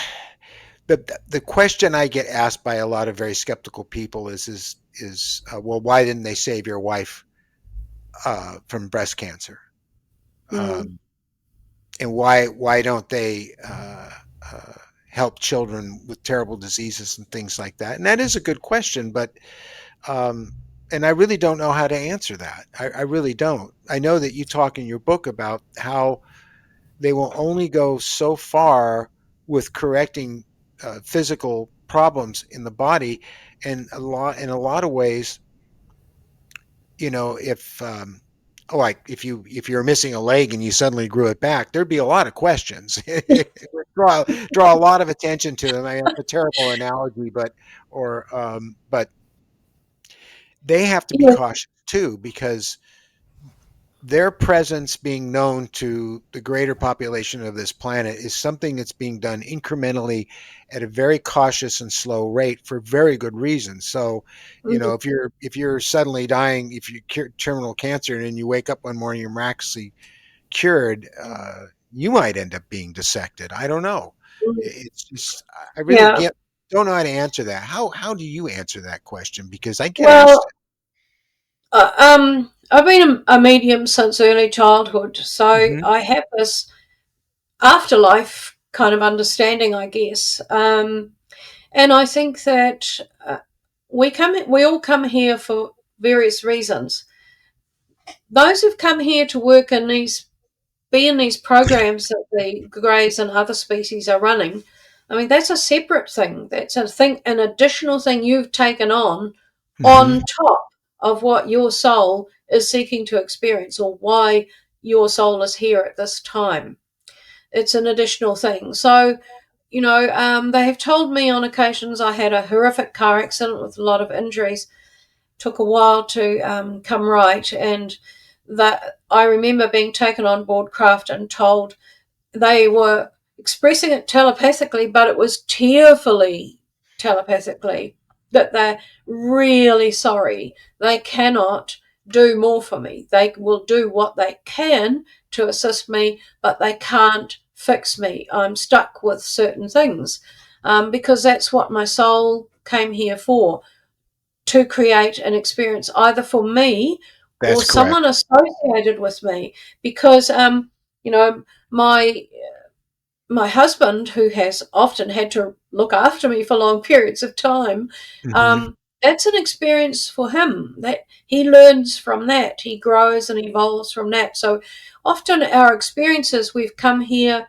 the question I get asked by a lot of very skeptical people is well, why didn't they save your wife from breast cancer? mm. Um, and why don't they uh, help children with terrible diseases and things like that? And that is a good question, but um, and I really don't know how to answer that. I really don't. I know that you talk in your book about how they will only go so far with correcting physical problems in the body, and in a lot of ways, if like if you're missing a leg and you suddenly grew it back, there'd be a lot of questions. It would draw a lot of attention to them. I mean, that's a terrible analogy, but they have to be Yeah. cautious too, because their presence being known to the greater population of this planet is something that's being done incrementally at a very cautious and slow rate for very good reasons. So, Mm, if you're suddenly dying, if you cure terminal cancer and then you wake up one morning you're miraculously cured, you might end up being dissected. I don't know. mm. It's just I really Yeah. get don't know how to answer that. How do you answer that question? Because I get asked Well, I've been a medium since early childhood, it. so Hmm. I have this afterlife kind of understanding, I guess. And I think that we all come here for various reasons. Those who've come here to work in be in these programs that the greys and other species are running. I mean, that's a separate thing. That's a thing, an additional thing you've taken Hmm. on top of what your soul is seeking to experience, or why your soul is here at this time. It's an additional thing. So, they have told me on occasions I had a horrific car accident with a lot of injuries. Took a while to come right, and that I remember being taken on board craft and told they were expressing it telepathically, but it was tearfully telepathically, that they're really sorry. They cannot do more for me. They will do what they can to assist me, but they can't fix me. I'm stuck with certain things, because that's what my soul came here for, to create an experience either for me or That's correct. someone associated with me. Because you know my husband, who has often had to look after me for long periods of time, Hmm. that's an experience for him, that he learns from that, he grows and evolves from that. So often our experiences we've come here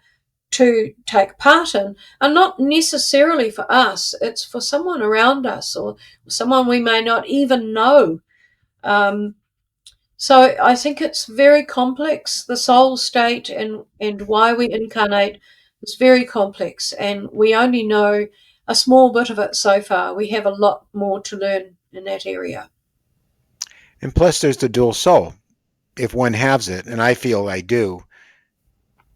to take part in are not necessarily for us, it's for someone around us or someone we may not even know. um, so I think it's very complex. The soul state and why we incarnate is very complex, and we only know a small bit of it so far. We have a lot more to learn in that area. And plus, there's the dual soul. If one has it, and I feel I do,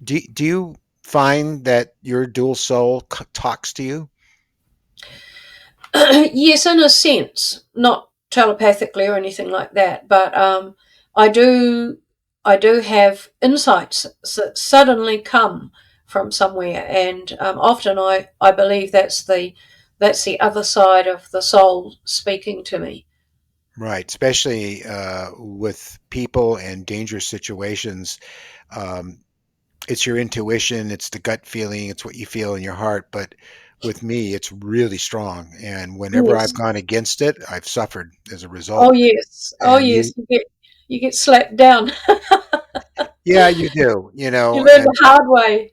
do you find that your dual soul talks to you? Yes, in a sense, not telepathically or anything like that, but I do I do have insights that suddenly come from somewhere, and often I believe that's the other side of the soul speaking to me. Right, especially with people and dangerous situations. Um, it's your intuition, it's the gut feeling, it's what you feel in your heart. But with me, it's really strong. And whenever I've Yes. gone against it, I've suffered as a Oh result. yes. Oh And yes. You get slapped down. yeah, you do, You learn the and hard way.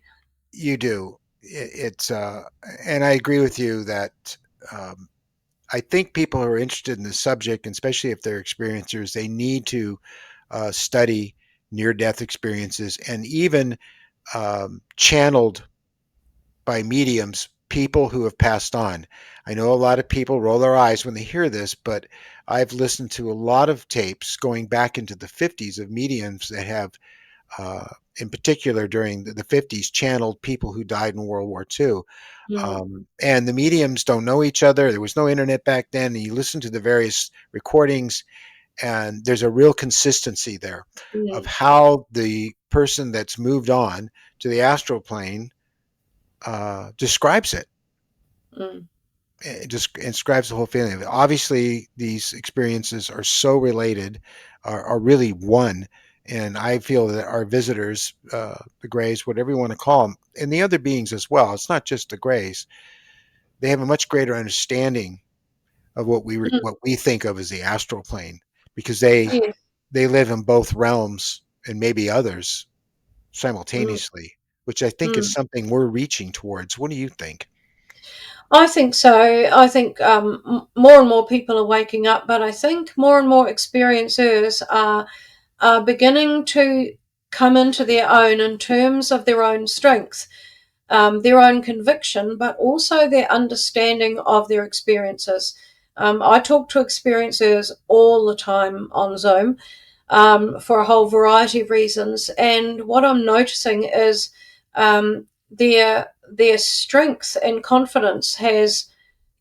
you do. It's, and I agree with you that um, I think people who are interested in the subject, and especially if they're experiencers, they need to study near death experiences and even channeled by mediums, people who have passed on. I know a lot of people roll their eyes when they hear this, but I've listened to a lot of tapes going back into the 50s of mediums that have, uh, in particular during the 50s, channeled people who died in World War II. Mm, And the mediums don't know each other. There was no internet back then. And you listen to the various recordings, and there's a real consistency there of mm, how the person that's moved on to the astral plane describes it. mm, It just describes the whole feeling. Obviously, these experiences are so related, are really one. And I feel that our visitors, the Greys, whatever you want to call them, and the other beings as well, it's not just the Greys, they have a much greater understanding of mm. what we think of as the astral plane, because Yes. they live in both realms and maybe others Mm, simultaneously, which I think is mm. something we're reaching towards. What do you think? I think so. I think more and more people are waking up, but I think more and more experiencers are beginning to come into their own in terms of their own strength, their own conviction, but also their understanding of their experiences. I talk to experiencers all the time on Zoom for a whole variety of reasons, and what I'm noticing is their strength and confidence has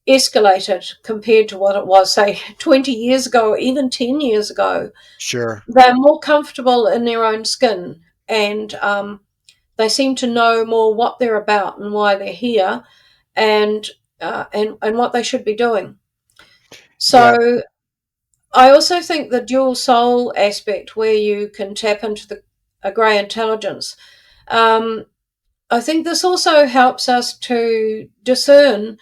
escalated compared to what it was, say, 20 years ago or even 10 years ago. Sure. They're more comfortable in their own skin, and they seem to know more what they're about and why they're here, and and what they should be doing. Yeah, So I also think the dual soul aspect, where you can tap into the a grey intelligence. Um, I think this also helps us to discern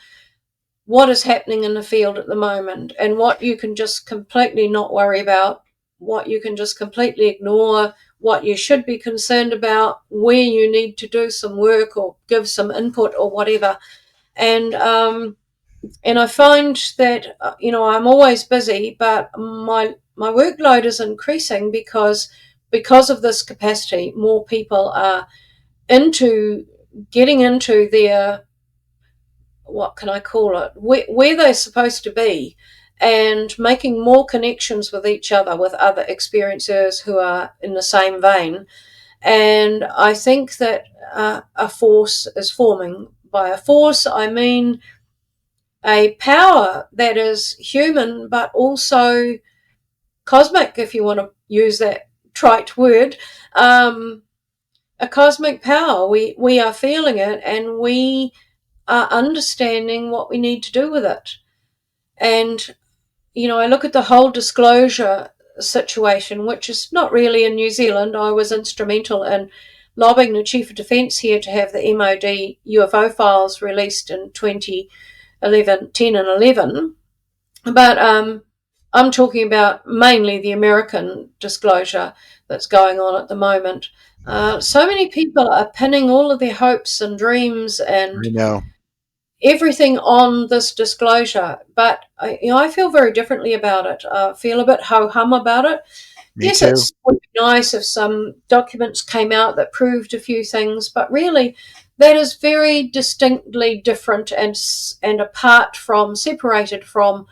what is happening in the field at the moment and what you can just completely not worry about, what you can just completely ignore, what you should be concerned about, where you need to do some work or give some input or whatever. And and I find that I'm always busy, but my workload is increasing because of this capacity. More people are into getting into their, what can I call it, where they're supposed to be, and making more connections with each other, with other experiencers who are in the same vein. And I think that a force is forming. By a force, I mean a power that is human but also cosmic, if you want to use that trite word. Um, a cosmic power. We are feeling it, and we are understanding what we need to do with it. And I look at the whole disclosure situation, which is not really in New Zealand. I was instrumental in lobbying the Chief of Defence here to have the MOD UFO files released in 2011, 10 and 11. But I'm talking about mainly the American disclosure that's going on at the moment. So many people are pinning all of their hopes and dreams and I know. everything on this disclosure, but I feel very differently about it. I feel a bit ho hum about it. Me Yes, too. it would be nice if some documents came out that proved a few things, but really, that is very distinctly different and apart from, separated from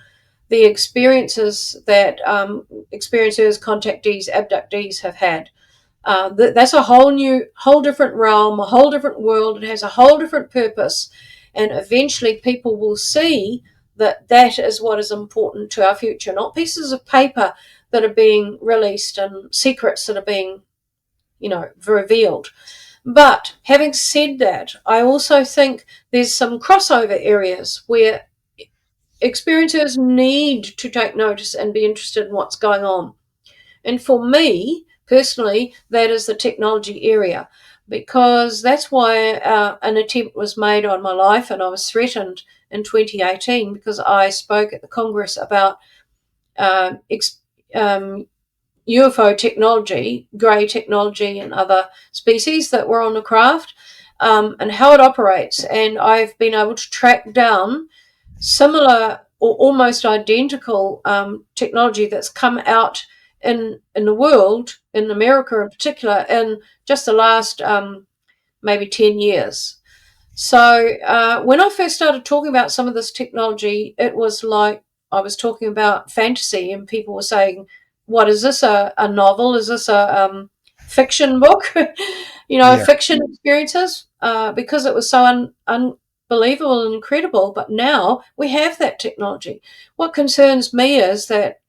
the experiences that experiencers, contactees, abductees have had. That's a whole different realm, a whole different world. It has a whole different purpose, and eventually people will see that that is what is important to our future, not pieces of paper that are being released and secrets that are being, revealed. But having said that, I also think there's some crossover areas where experiencers need to take notice and be interested in what's going on. And for me personally, that is the technology area, because that's why an attempt was made on my life, and I was threatened in 2018 because I spoke at the Congress about uh, ex- um, UFO technology, grey technology, and other species that were on the craft, and how it operates. And I've been able to track down similar or almost identical technology that's come out in the world, in America in particular, in just the last maybe 10 years. So when I first started talking about some of this technology, it was like I was talking about fantasy, and people were saying, "What is this? A novel? Is this a fiction book? Yeah. Fiction experiences?" Because it was so unbelievable and incredible. But now we have that technology. What concerns me is that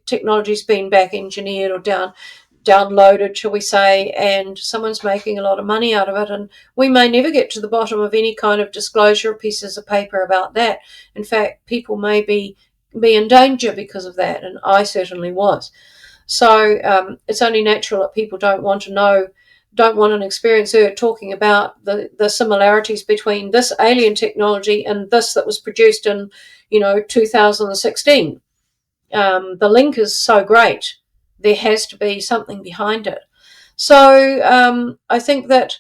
technology's been back engineered or downloaded, shall we say, and someone's making a lot of money out of it. And we may never get to the bottom of any kind of disclosure or pieces of paper about that. In fact, people may be in danger because of that, and I certainly was. So it's only natural that people don't want to know, don't want an experiencer talking about the similarities between this alien technology and this that was produced in 2016. The link is so great, there has to be something behind it. So I think that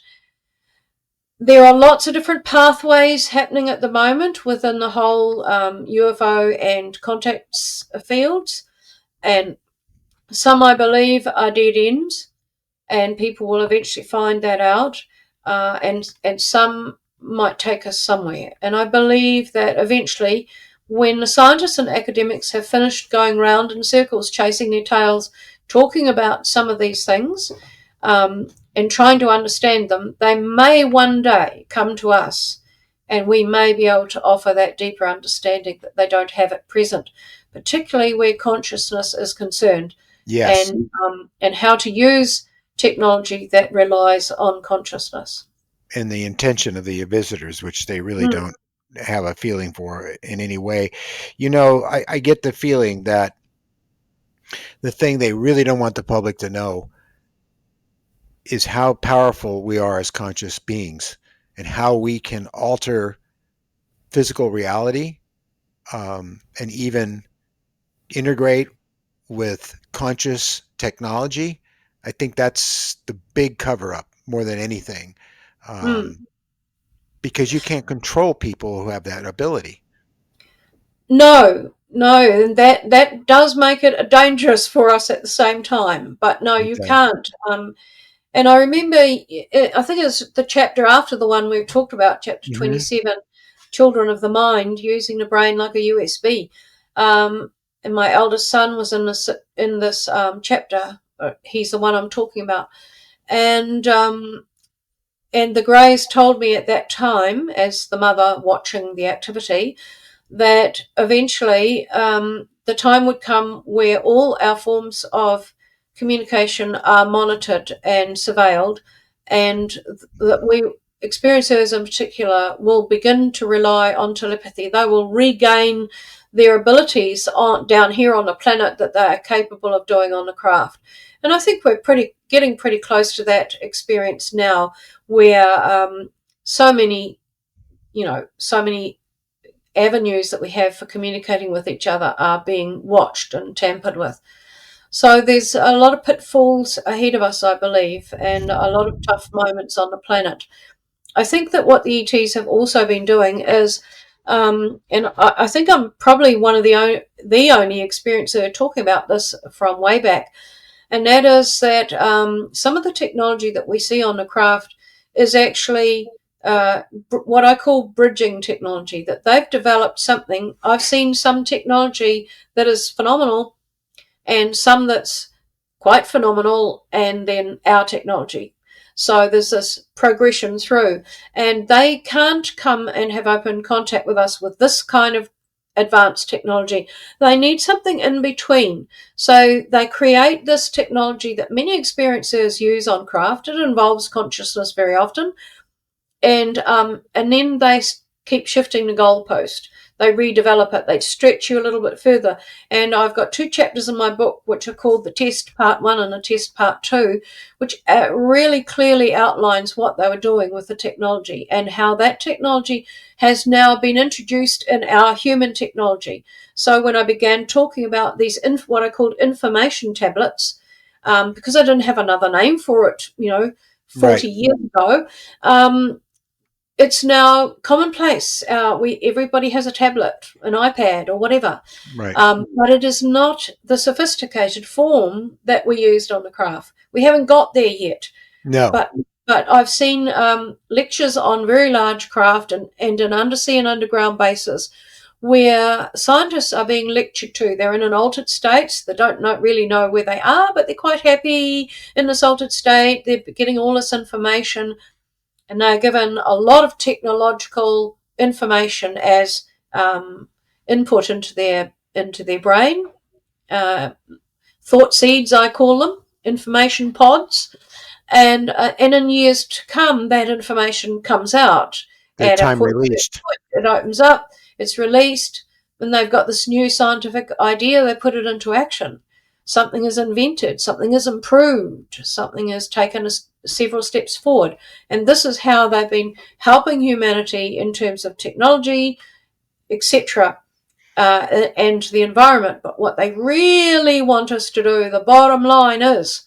there are lots of different pathways happening at the moment within the whole UFO and contacts fields, and some I believe are dead ends, and people will eventually find that out, and some might take us somewhere. And I believe that eventually, when the scientists and academics have finished going round in circles, chasing their tails, talking about some of these things, and trying to understand them, they may one day come to us, and we may be able to offer that deeper understanding that they don't have at present, particularly where consciousness is concerned, Yes. and how to use technology that relies on consciousness. And the intention of the visitors, which they really Mm, don't have a feeling for in any way. I get the feeling that the thing they really don't want the public to know is how powerful we are as conscious beings and how we can alter physical reality, and even integrate with conscious technology. I think that's the big cover up more than anything, mm. um, because you can't control people who have that ability. No, no, and that does make it dangerous for us at the same time. But no, you Okay. can't. And I remember, I think it's the chapter after the one we've talked about, chapter Hmm. 27, Children of the Mind, using the brain like a USB. And my eldest son was in this chapter. He's the one I'm talking about, and the Greys told me at that time, as the mother watching the activity, that eventually the time would come where all our forms of communication are monitored and surveilled, and that we experiencers in particular will begin to rely on telepathy. They will regain their abilities down here on the planet that they are capable of doing on the craft. And I think we're getting pretty close to that experience now, where so many avenues that we have for communicating with each other are being watched and tampered with. So there's a lot of pitfalls ahead of us, I believe, and a lot of tough moments on the planet. I think that what the ETs have also been doing is, and I think I'm probably one of the only experiencer talking about this from way back, and that is that some of the technology that we see on the craft is actually what I call bridging technology. That they've developed something. I've seen some technology that is phenomenal, and some that's quite phenomenal, and then our technology. So there's this progression through, and they can't come and have open contact with us with this kind of advanced technology. They need something in between. So they create this technology that many experiencers use on craft. It involves consciousness very often, and then they keep shifting the goalpost. They redevelop it. They stretch you a little bit further. And I've got 2 chapters in my book which are called the Test Part 1 and the Test Part 2, which really clearly outlines what they were doing with the technology and how that technology has now been introduced in our human technology. So when I began talking about these what I called information tablets, because I didn't have another name for it, Right, 40 years ago, um, it's now commonplace. Everybody has a tablet, an iPad, or whatever, right. but it is not the sophisticated form that we used on the craft. We haven't got there yet, No, but I've seen lectures on very large craft and an undersea and underground bases where scientists are being lectured to. They're in an altered state. They don't really know where they are, but they're quite happy in this altered state. They're getting all this information, and they're given a lot of technological information as input into their brain. Uh, Thought seeds, I call them, information pods, and in years to come, that information comes out they're at a time point. released. It opens up, it's released, and they've got this new scientific idea. They put it into action. Something is invented, something is improved, something is taken several steps forward. And this is how they've been helping humanity in terms of technology, etc., and the environment. But what they really want us to do, the bottom line is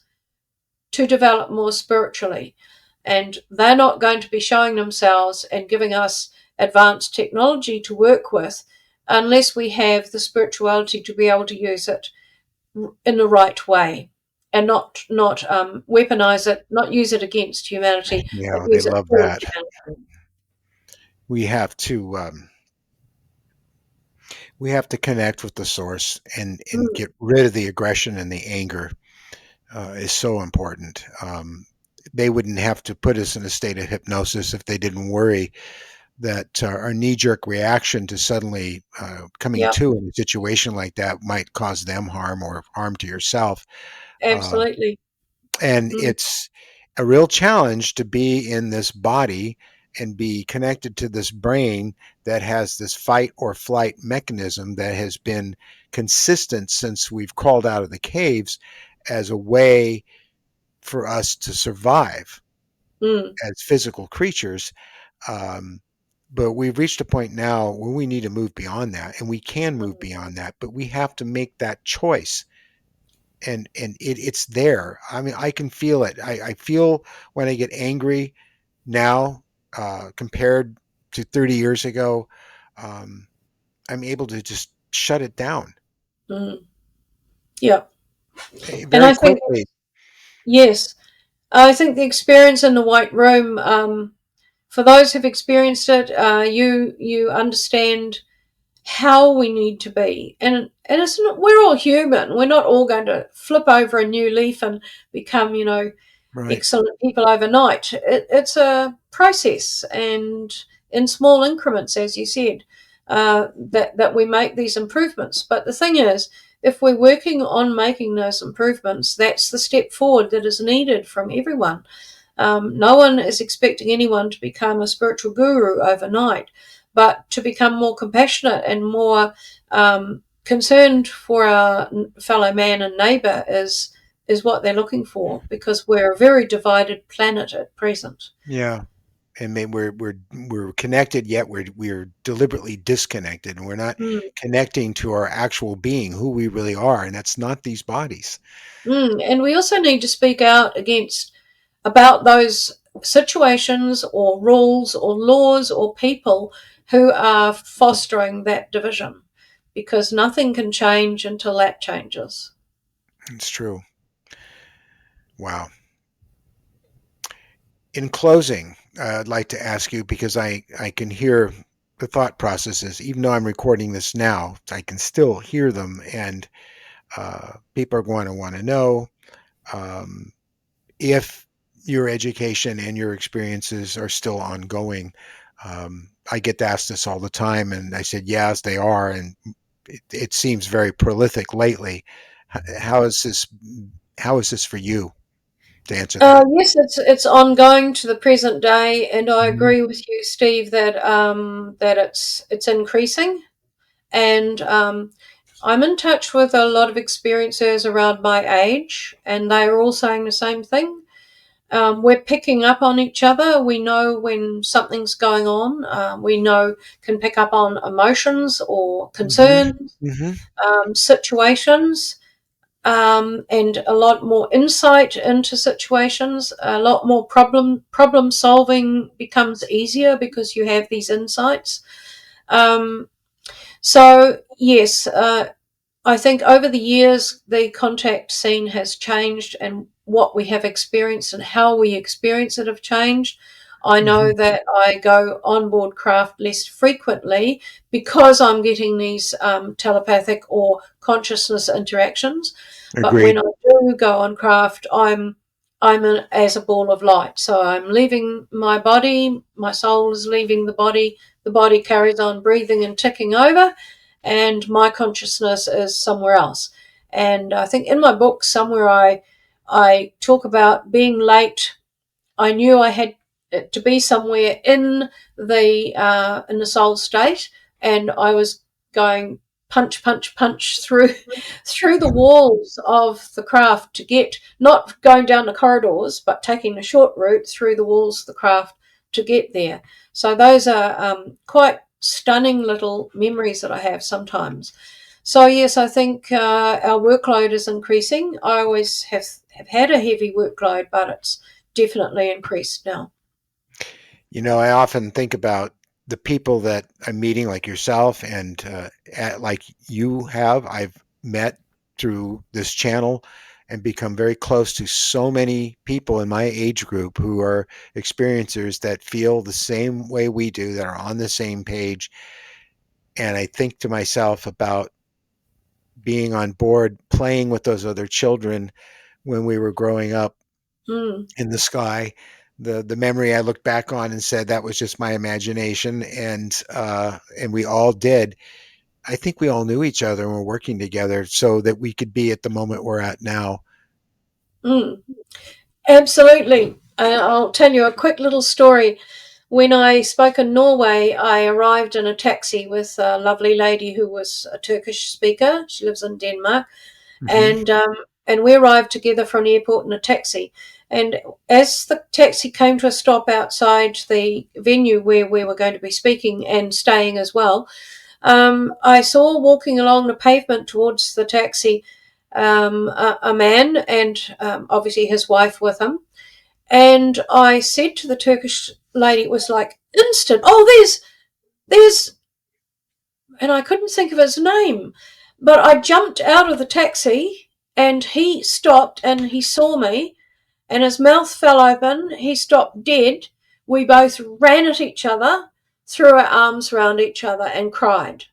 to develop more spiritually. And they're not going to be showing themselves and giving us advanced technology to work with unless we have the spirituality to be able to use it in the right way, and not weaponize it, not use it against humanity, but Yeah, they use it love for that. humanity. We have to we have to connect with the source and Mm, get rid of the aggression and the anger. Is so important. They wouldn't have to put us in a state of hypnosis if they didn't worry that our knee-jerk reaction to suddenly coming yeah, to in a situation like that might cause them harm or harm to yourself. Uh, absolutely. and Mm, it's a real challenge to be in this body and be connected to this brain that has this fight or flight mechanism that has been consistent since we've crawled out of the caves as a way for us to survive mm, as physical creatures. Um, but we've reached a point now where we need to move beyond that, and we can move mm, beyond that, but we have to make that choice. It's there. I mean, I can feel it. I feel when I get angry now compared to 30 years ago. Um, I'm able to just shut it down mm, yeah. And very I think, quickly. yes, I think the experience in the White Room, for those who've experienced it, you understand how we need to be, and it's not, we're all human. We're not all going to flip over a new leaf and become, Right. excellent people overnight. It's a process, and in small increments, as you said, that we make these improvements. But the thing is, if we're working on making those improvements, that's the step forward that is needed from everyone. No one is expecting anyone to become a spiritual guru overnight, but to become more compassionate and more concerned for our fellow man and neighbour is what they're looking for, because we're a very divided planet at present. Yeah. and we're connected, yet we're deliberately disconnected, and we're not Mm. connecting to our actual being, who we really are, and that's not these bodies. And we also need to speak out against about those situations or rules or laws or people who are fostering that division, because nothing can change until that changes. It's true. Wow. In closing, I'd like to ask you, because I can hear the thought processes, even though I'm recording this now, I can still hear them, and people are going to want to know um, if your education and your experiences are still ongoing. I get asked this all the time, and I said, yes, they are, and it seems very prolific lately. How is this? How is this for you to answer that? Yes, it's ongoing to the present day, and I Mhm. agree with you, Steve, that that it's increasing. And I'm in touch with a lot of experiencers around my age, and they are all saying the same thing. We're picking up on each other. We know when something's going on. We know can pick up on emotions or Mhm. concerns, Mhm. situations, and a lot more insight into situations. A lot more problem solving becomes easier because you have these insights. Um, so yes, I think over the years, the contact scene has changed, and what we have experienced and how we experience it have changed. I know Mhm. that I go on board craft less frequently because I'm getting these telepathic or consciousness interactions. But when Agreed. I do go on craft, as a ball of light. So I'm leaving my body, my soul is leaving the body carries on breathing and ticking over, and my consciousness is somewhere else. And I think in my book somewhere I talk about being late. I knew I had to be somewhere in the soul state, and I was going punch, punch, punch through through the walls of the craft to get, not going down the corridors, but taking the short route through the walls of the craft to get there. So those are quite stunning little memories that I have sometimes. So yes, I think our workload is increasing. I always have had a heavy workload, but it's definitely increased now. I often think about the people that I'm meeting, like yourself, and like you have. I've met through this channel and become very close to so many people in my age group who are experiencers that feel the same way we do, that are on the same page. And I think to myself about being on board, playing with those other children when we were growing up Mm, in the sky. The memory I looked back on and said that was just my imagination, and we all did. I think we all knew each other and were working together so that we could be at the moment we're at now. mm, absolutely. I'll tell you a quick little story. When I spoke in Norway, I arrived in a taxi with a lovely lady who was a Turkish speaker. She lives in Denmark, Hmm. and we arrived together from the airport in a taxi. And as the taxi came to a stop outside the venue where we were going to be speaking and staying as well, I saw walking along the pavement towards the taxi a man, and obviously his wife with him. And I said to the Turkish lady, it was like instant, oh, there's, and I couldn't think of his name, but I jumped out of the taxi and he stopped and he saw me and his mouth fell open. He stopped dead. We both ran at each other, threw our arms around each other and cried.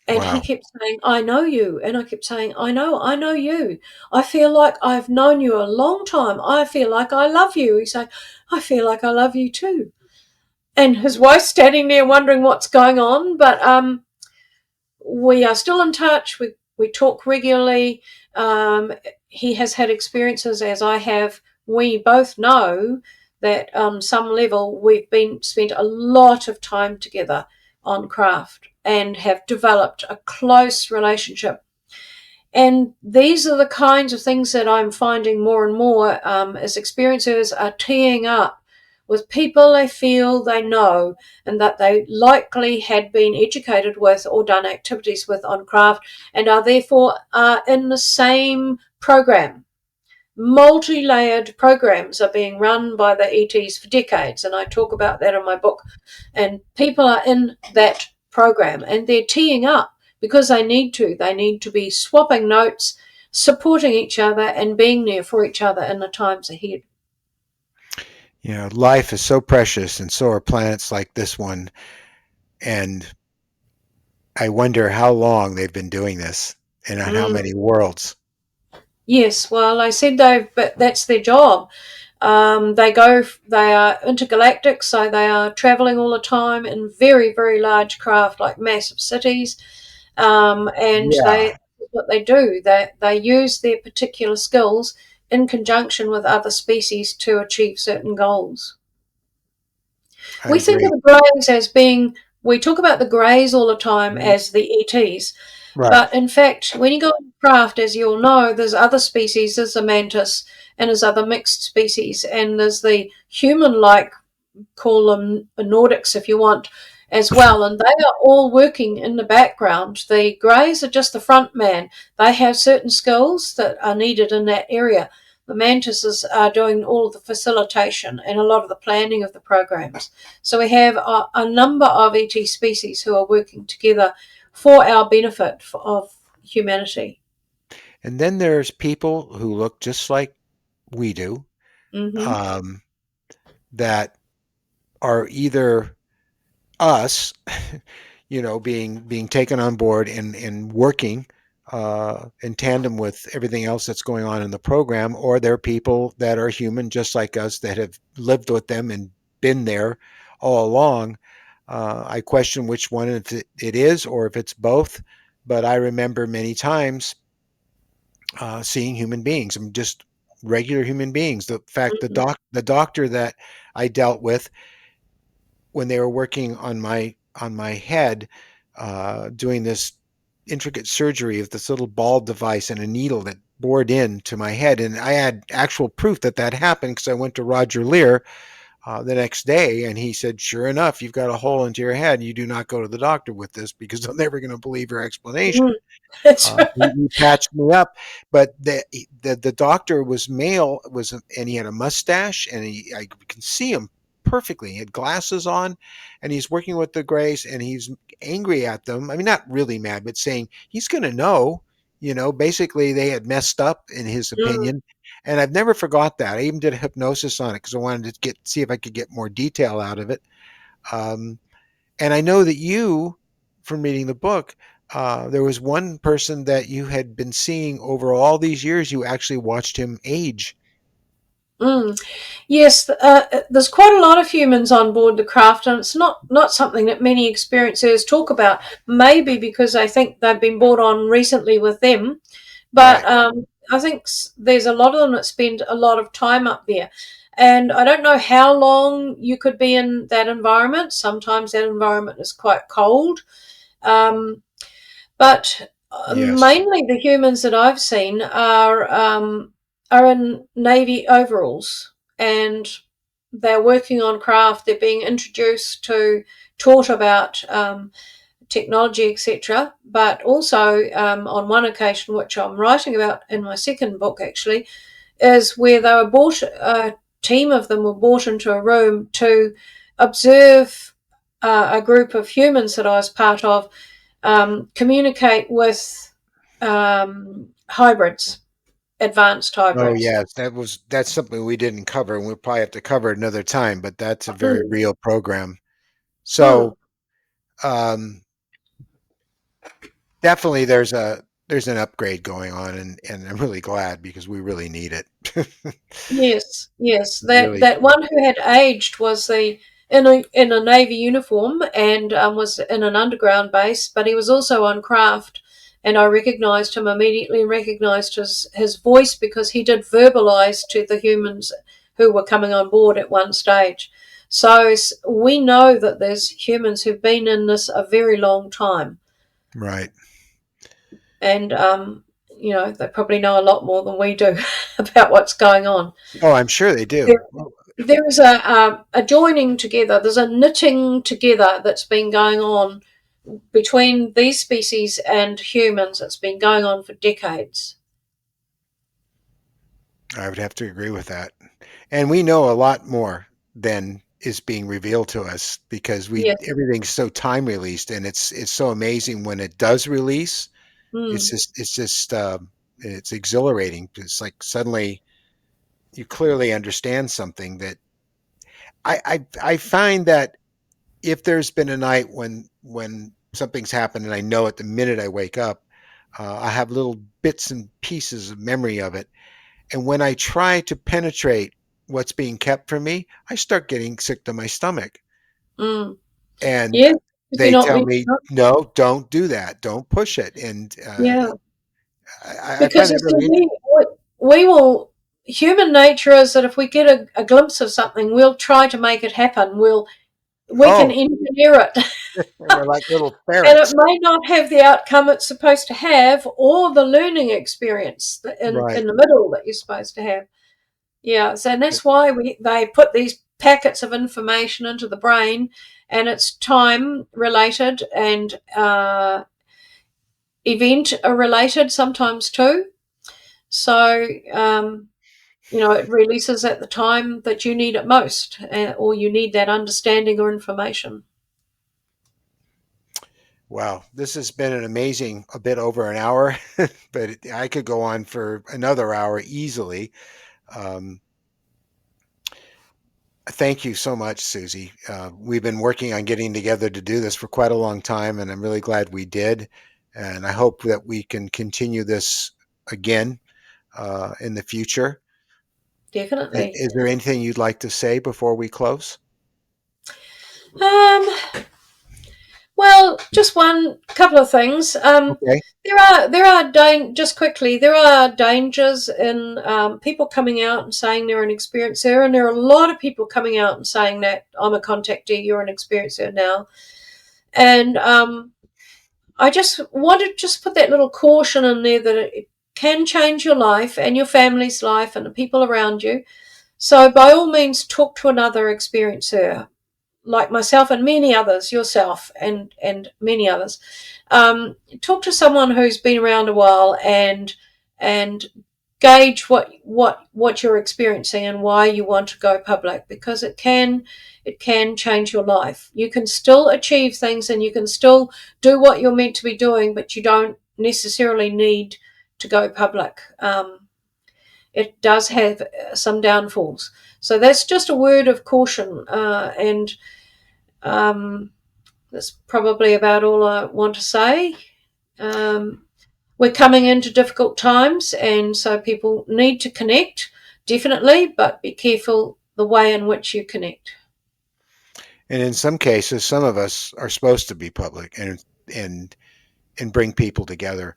And he Wow. kept saying, I know you. And I kept saying, I know you. I feel like I've known you a long time. I feel like I love you. He's saying, I feel like I love you too. And his wife's standing there wondering what's going on. But we are still in touch. We talk regularly. Um, he has had experiences as I have. We both know that on some level we've been spent a lot of time together on craft and have developed a close relationship. And these are the kinds of things that I'm finding more and more as experiencers are teeing up with people they feel they know and that they likely had been educated with or done activities with on craft, and are therefore in the same program. Multi-layered programs are being run by the ETs for decades, and I talk about that in my book. And people are in that program, and they're teeing up because they need to. They need to be swapping notes, supporting each other, and being there for each other in the times ahead. You know, life is so precious, and so are planets like this one. And I wonder how long they've been doing this and on how Mm. many worlds. Yes, well, I said but that's their job. They are intergalactic, so they are traveling all the time in very, very large craft, like massive cities. And Yeah, what they do, they use their particular skills in conjunction with other species to achieve certain goals. I We think of agree. the greys as being, we talk about the greys all the time Mhm. as the ETs, Right. but in fact, when you go in craft, as you all know, there's other species, there's the mantis, and there's other mixed species, and there's the human-like, call them Nordics if you want, as well. And they are all working in the background. The Greys are just the front man. They have certain skills that are needed in that area. The mantises are doing all of the facilitation and a lot of the planning of the programs. So we have a number of ET species who are working together for our benefit of humanity. And then there's people who look just like we do, Hmm. um, that are either us, being taken on board and working in tandem with everything else that's going on in the program, or they're people that are human just like us that have lived with them and been there all along. I question which one if it is or if it's both, but I remember many times seeing human beings. I mean, just regular human beings. The fact the doctor that I dealt with when they were working on my head, doing this intricate surgery of this little ball device and a needle that bored into my head, and I had actual proof that that happened because I went to Roger Lear the next day, and he said, "Sure enough, you've got a hole into your head. You do not go to the doctor with this because they're never going to believe your explanation." Hmm. That's right. He patched me up, but the doctor was male, and he had a mustache, and I can see him perfectly. He had glasses on, and he's working with the Greys, and he's angry at them. I mean, not really mad, but saying he's going to know. Basically, they had messed up in his Mm. opinion, and I've never forgot that. I even did a hypnosis on it because I wanted to see if I could get more detail out of it. Um, and I know that you, from reading the book, there was one person that you had been seeing over all these years. You actually watched him age. Mm. Yes, there's quite a lot of humans on board the craft, and it's not something that many experiencers talk about. Maybe because I think they've been brought on recently with them, but Right. I think there's a lot of them that spend a lot of time up there. And I don't know how long you could be in that environment. Sometimes that environment is quite cold. Um, but Yes. mainly the humans that I've seen are in navy overalls, and they're working on craft. They're being introduced to, taught about technology, etc. But also on one occasion, which I'm writing about in my second book, actually, is where they were brought. A team of them were brought into a room to observe a group of humans that I was part of communicate with hybrids, advanced Oh, hybrids. yes. That's something we didn't cover, and we'll probably have to cover it another time. But that's a very Mm, real program. mm. So um, definitely, there's an upgrade going on, and I'm really glad because we really need it. Yes, yes. That Really that do. one who had aged was the in a navy uniform and was in an underground base, but he was also on craft, and I recognised him immediately and recognised his voice because he did verbalise to the humans who were coming on board at one stage. So we know that there's humans who've been in this a very long time, Right. and they probably know a lot more than we do about what's going on. Oh, I'm sure they do. there is a joining together. There's a knitting together that's been going on between these species and humans. It's been going on for decades. I would have to agree with that. And we know a lot more than is being revealed to us because we Yes. everything's so time released, and it's so amazing when it does release. It's Mm, just it's just it's exhilarating. It's like suddenly you clearly understand something that I find that if there's been a night when something's happened and I know it the minute I wake up, I have little bits and pieces of memory of it. And when I try to penetrate what's being kept from me, I start getting sick to my stomach. mm. And Yeah, if you're they not tell ready. me, no, don't do that. Don't push it. And Yeah, I find because you that see, really interesting. we will. Human nature is that if we get a glimpse of something, we'll try to make it happen. We can Oh, engineer it, we're like little and it ferrets. may not have the outcome it's supposed to have, or the learning experience Right. in the middle that you're supposed to have. Yeah, so and that's why they put these packets of information into the brain, and it's time related and event related sometimes too. So it releases at the time that you need it most, or you need that understanding or information. Wow. This has been an amazing, a bit over an hour, but I could go on for another hour easily. Um, Thank you so much, Susie. We've been working on getting together to do this for quite a long time, and I'm really glad we did. And I hope that we can continue this again in the future. Definitely. Is there anything you'd like to say before we close? Um, well, just one couple of things. Okay. Just quickly, there are dangers in people coming out and saying they're an experiencer, and there are a lot of people coming out and saying that I'm a contactee, you're an experiencer now, and I just want to just put that little caution in there that it can change your life and your family's life and the people around you. So by all means, talk to another experiencer like myself and many others, yourself and many others. Talk to someone who's been around a while and gauge what you're experiencing and why you want to go public, because it can change your life. You can still achieve things and you can still do what you're meant to be doing, but you don't necessarily need to go public. It does have some downfalls. So that's just a word of caution, and um, that's probably about all I want to say. Um, we're coming into difficult times, and so people need to connect, definitely, but be careful the way in which you connect. And in some cases, some of us are supposed to be public and and bring people together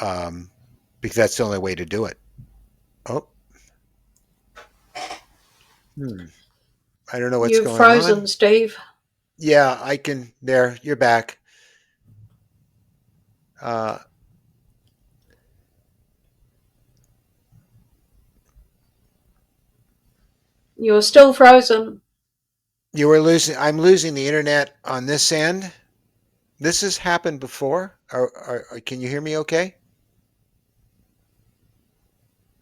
um, because that's the only way to do it. Oh, hmm. I don't know what's You've going frozen, on. Steve. Yeah, I can. There, you're back. Uh, You're still frozen. you were losing. I'm losing the internet on this end. This has happened before. Can you hear me? Okay.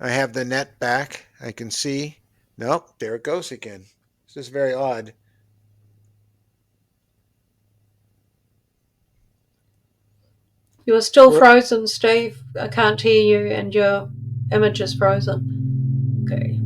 I have the net back. I can see. Nope, there it goes again. This is very odd. You're still Well, frozen, Steve. I can't hear you, and your image is frozen. Okay.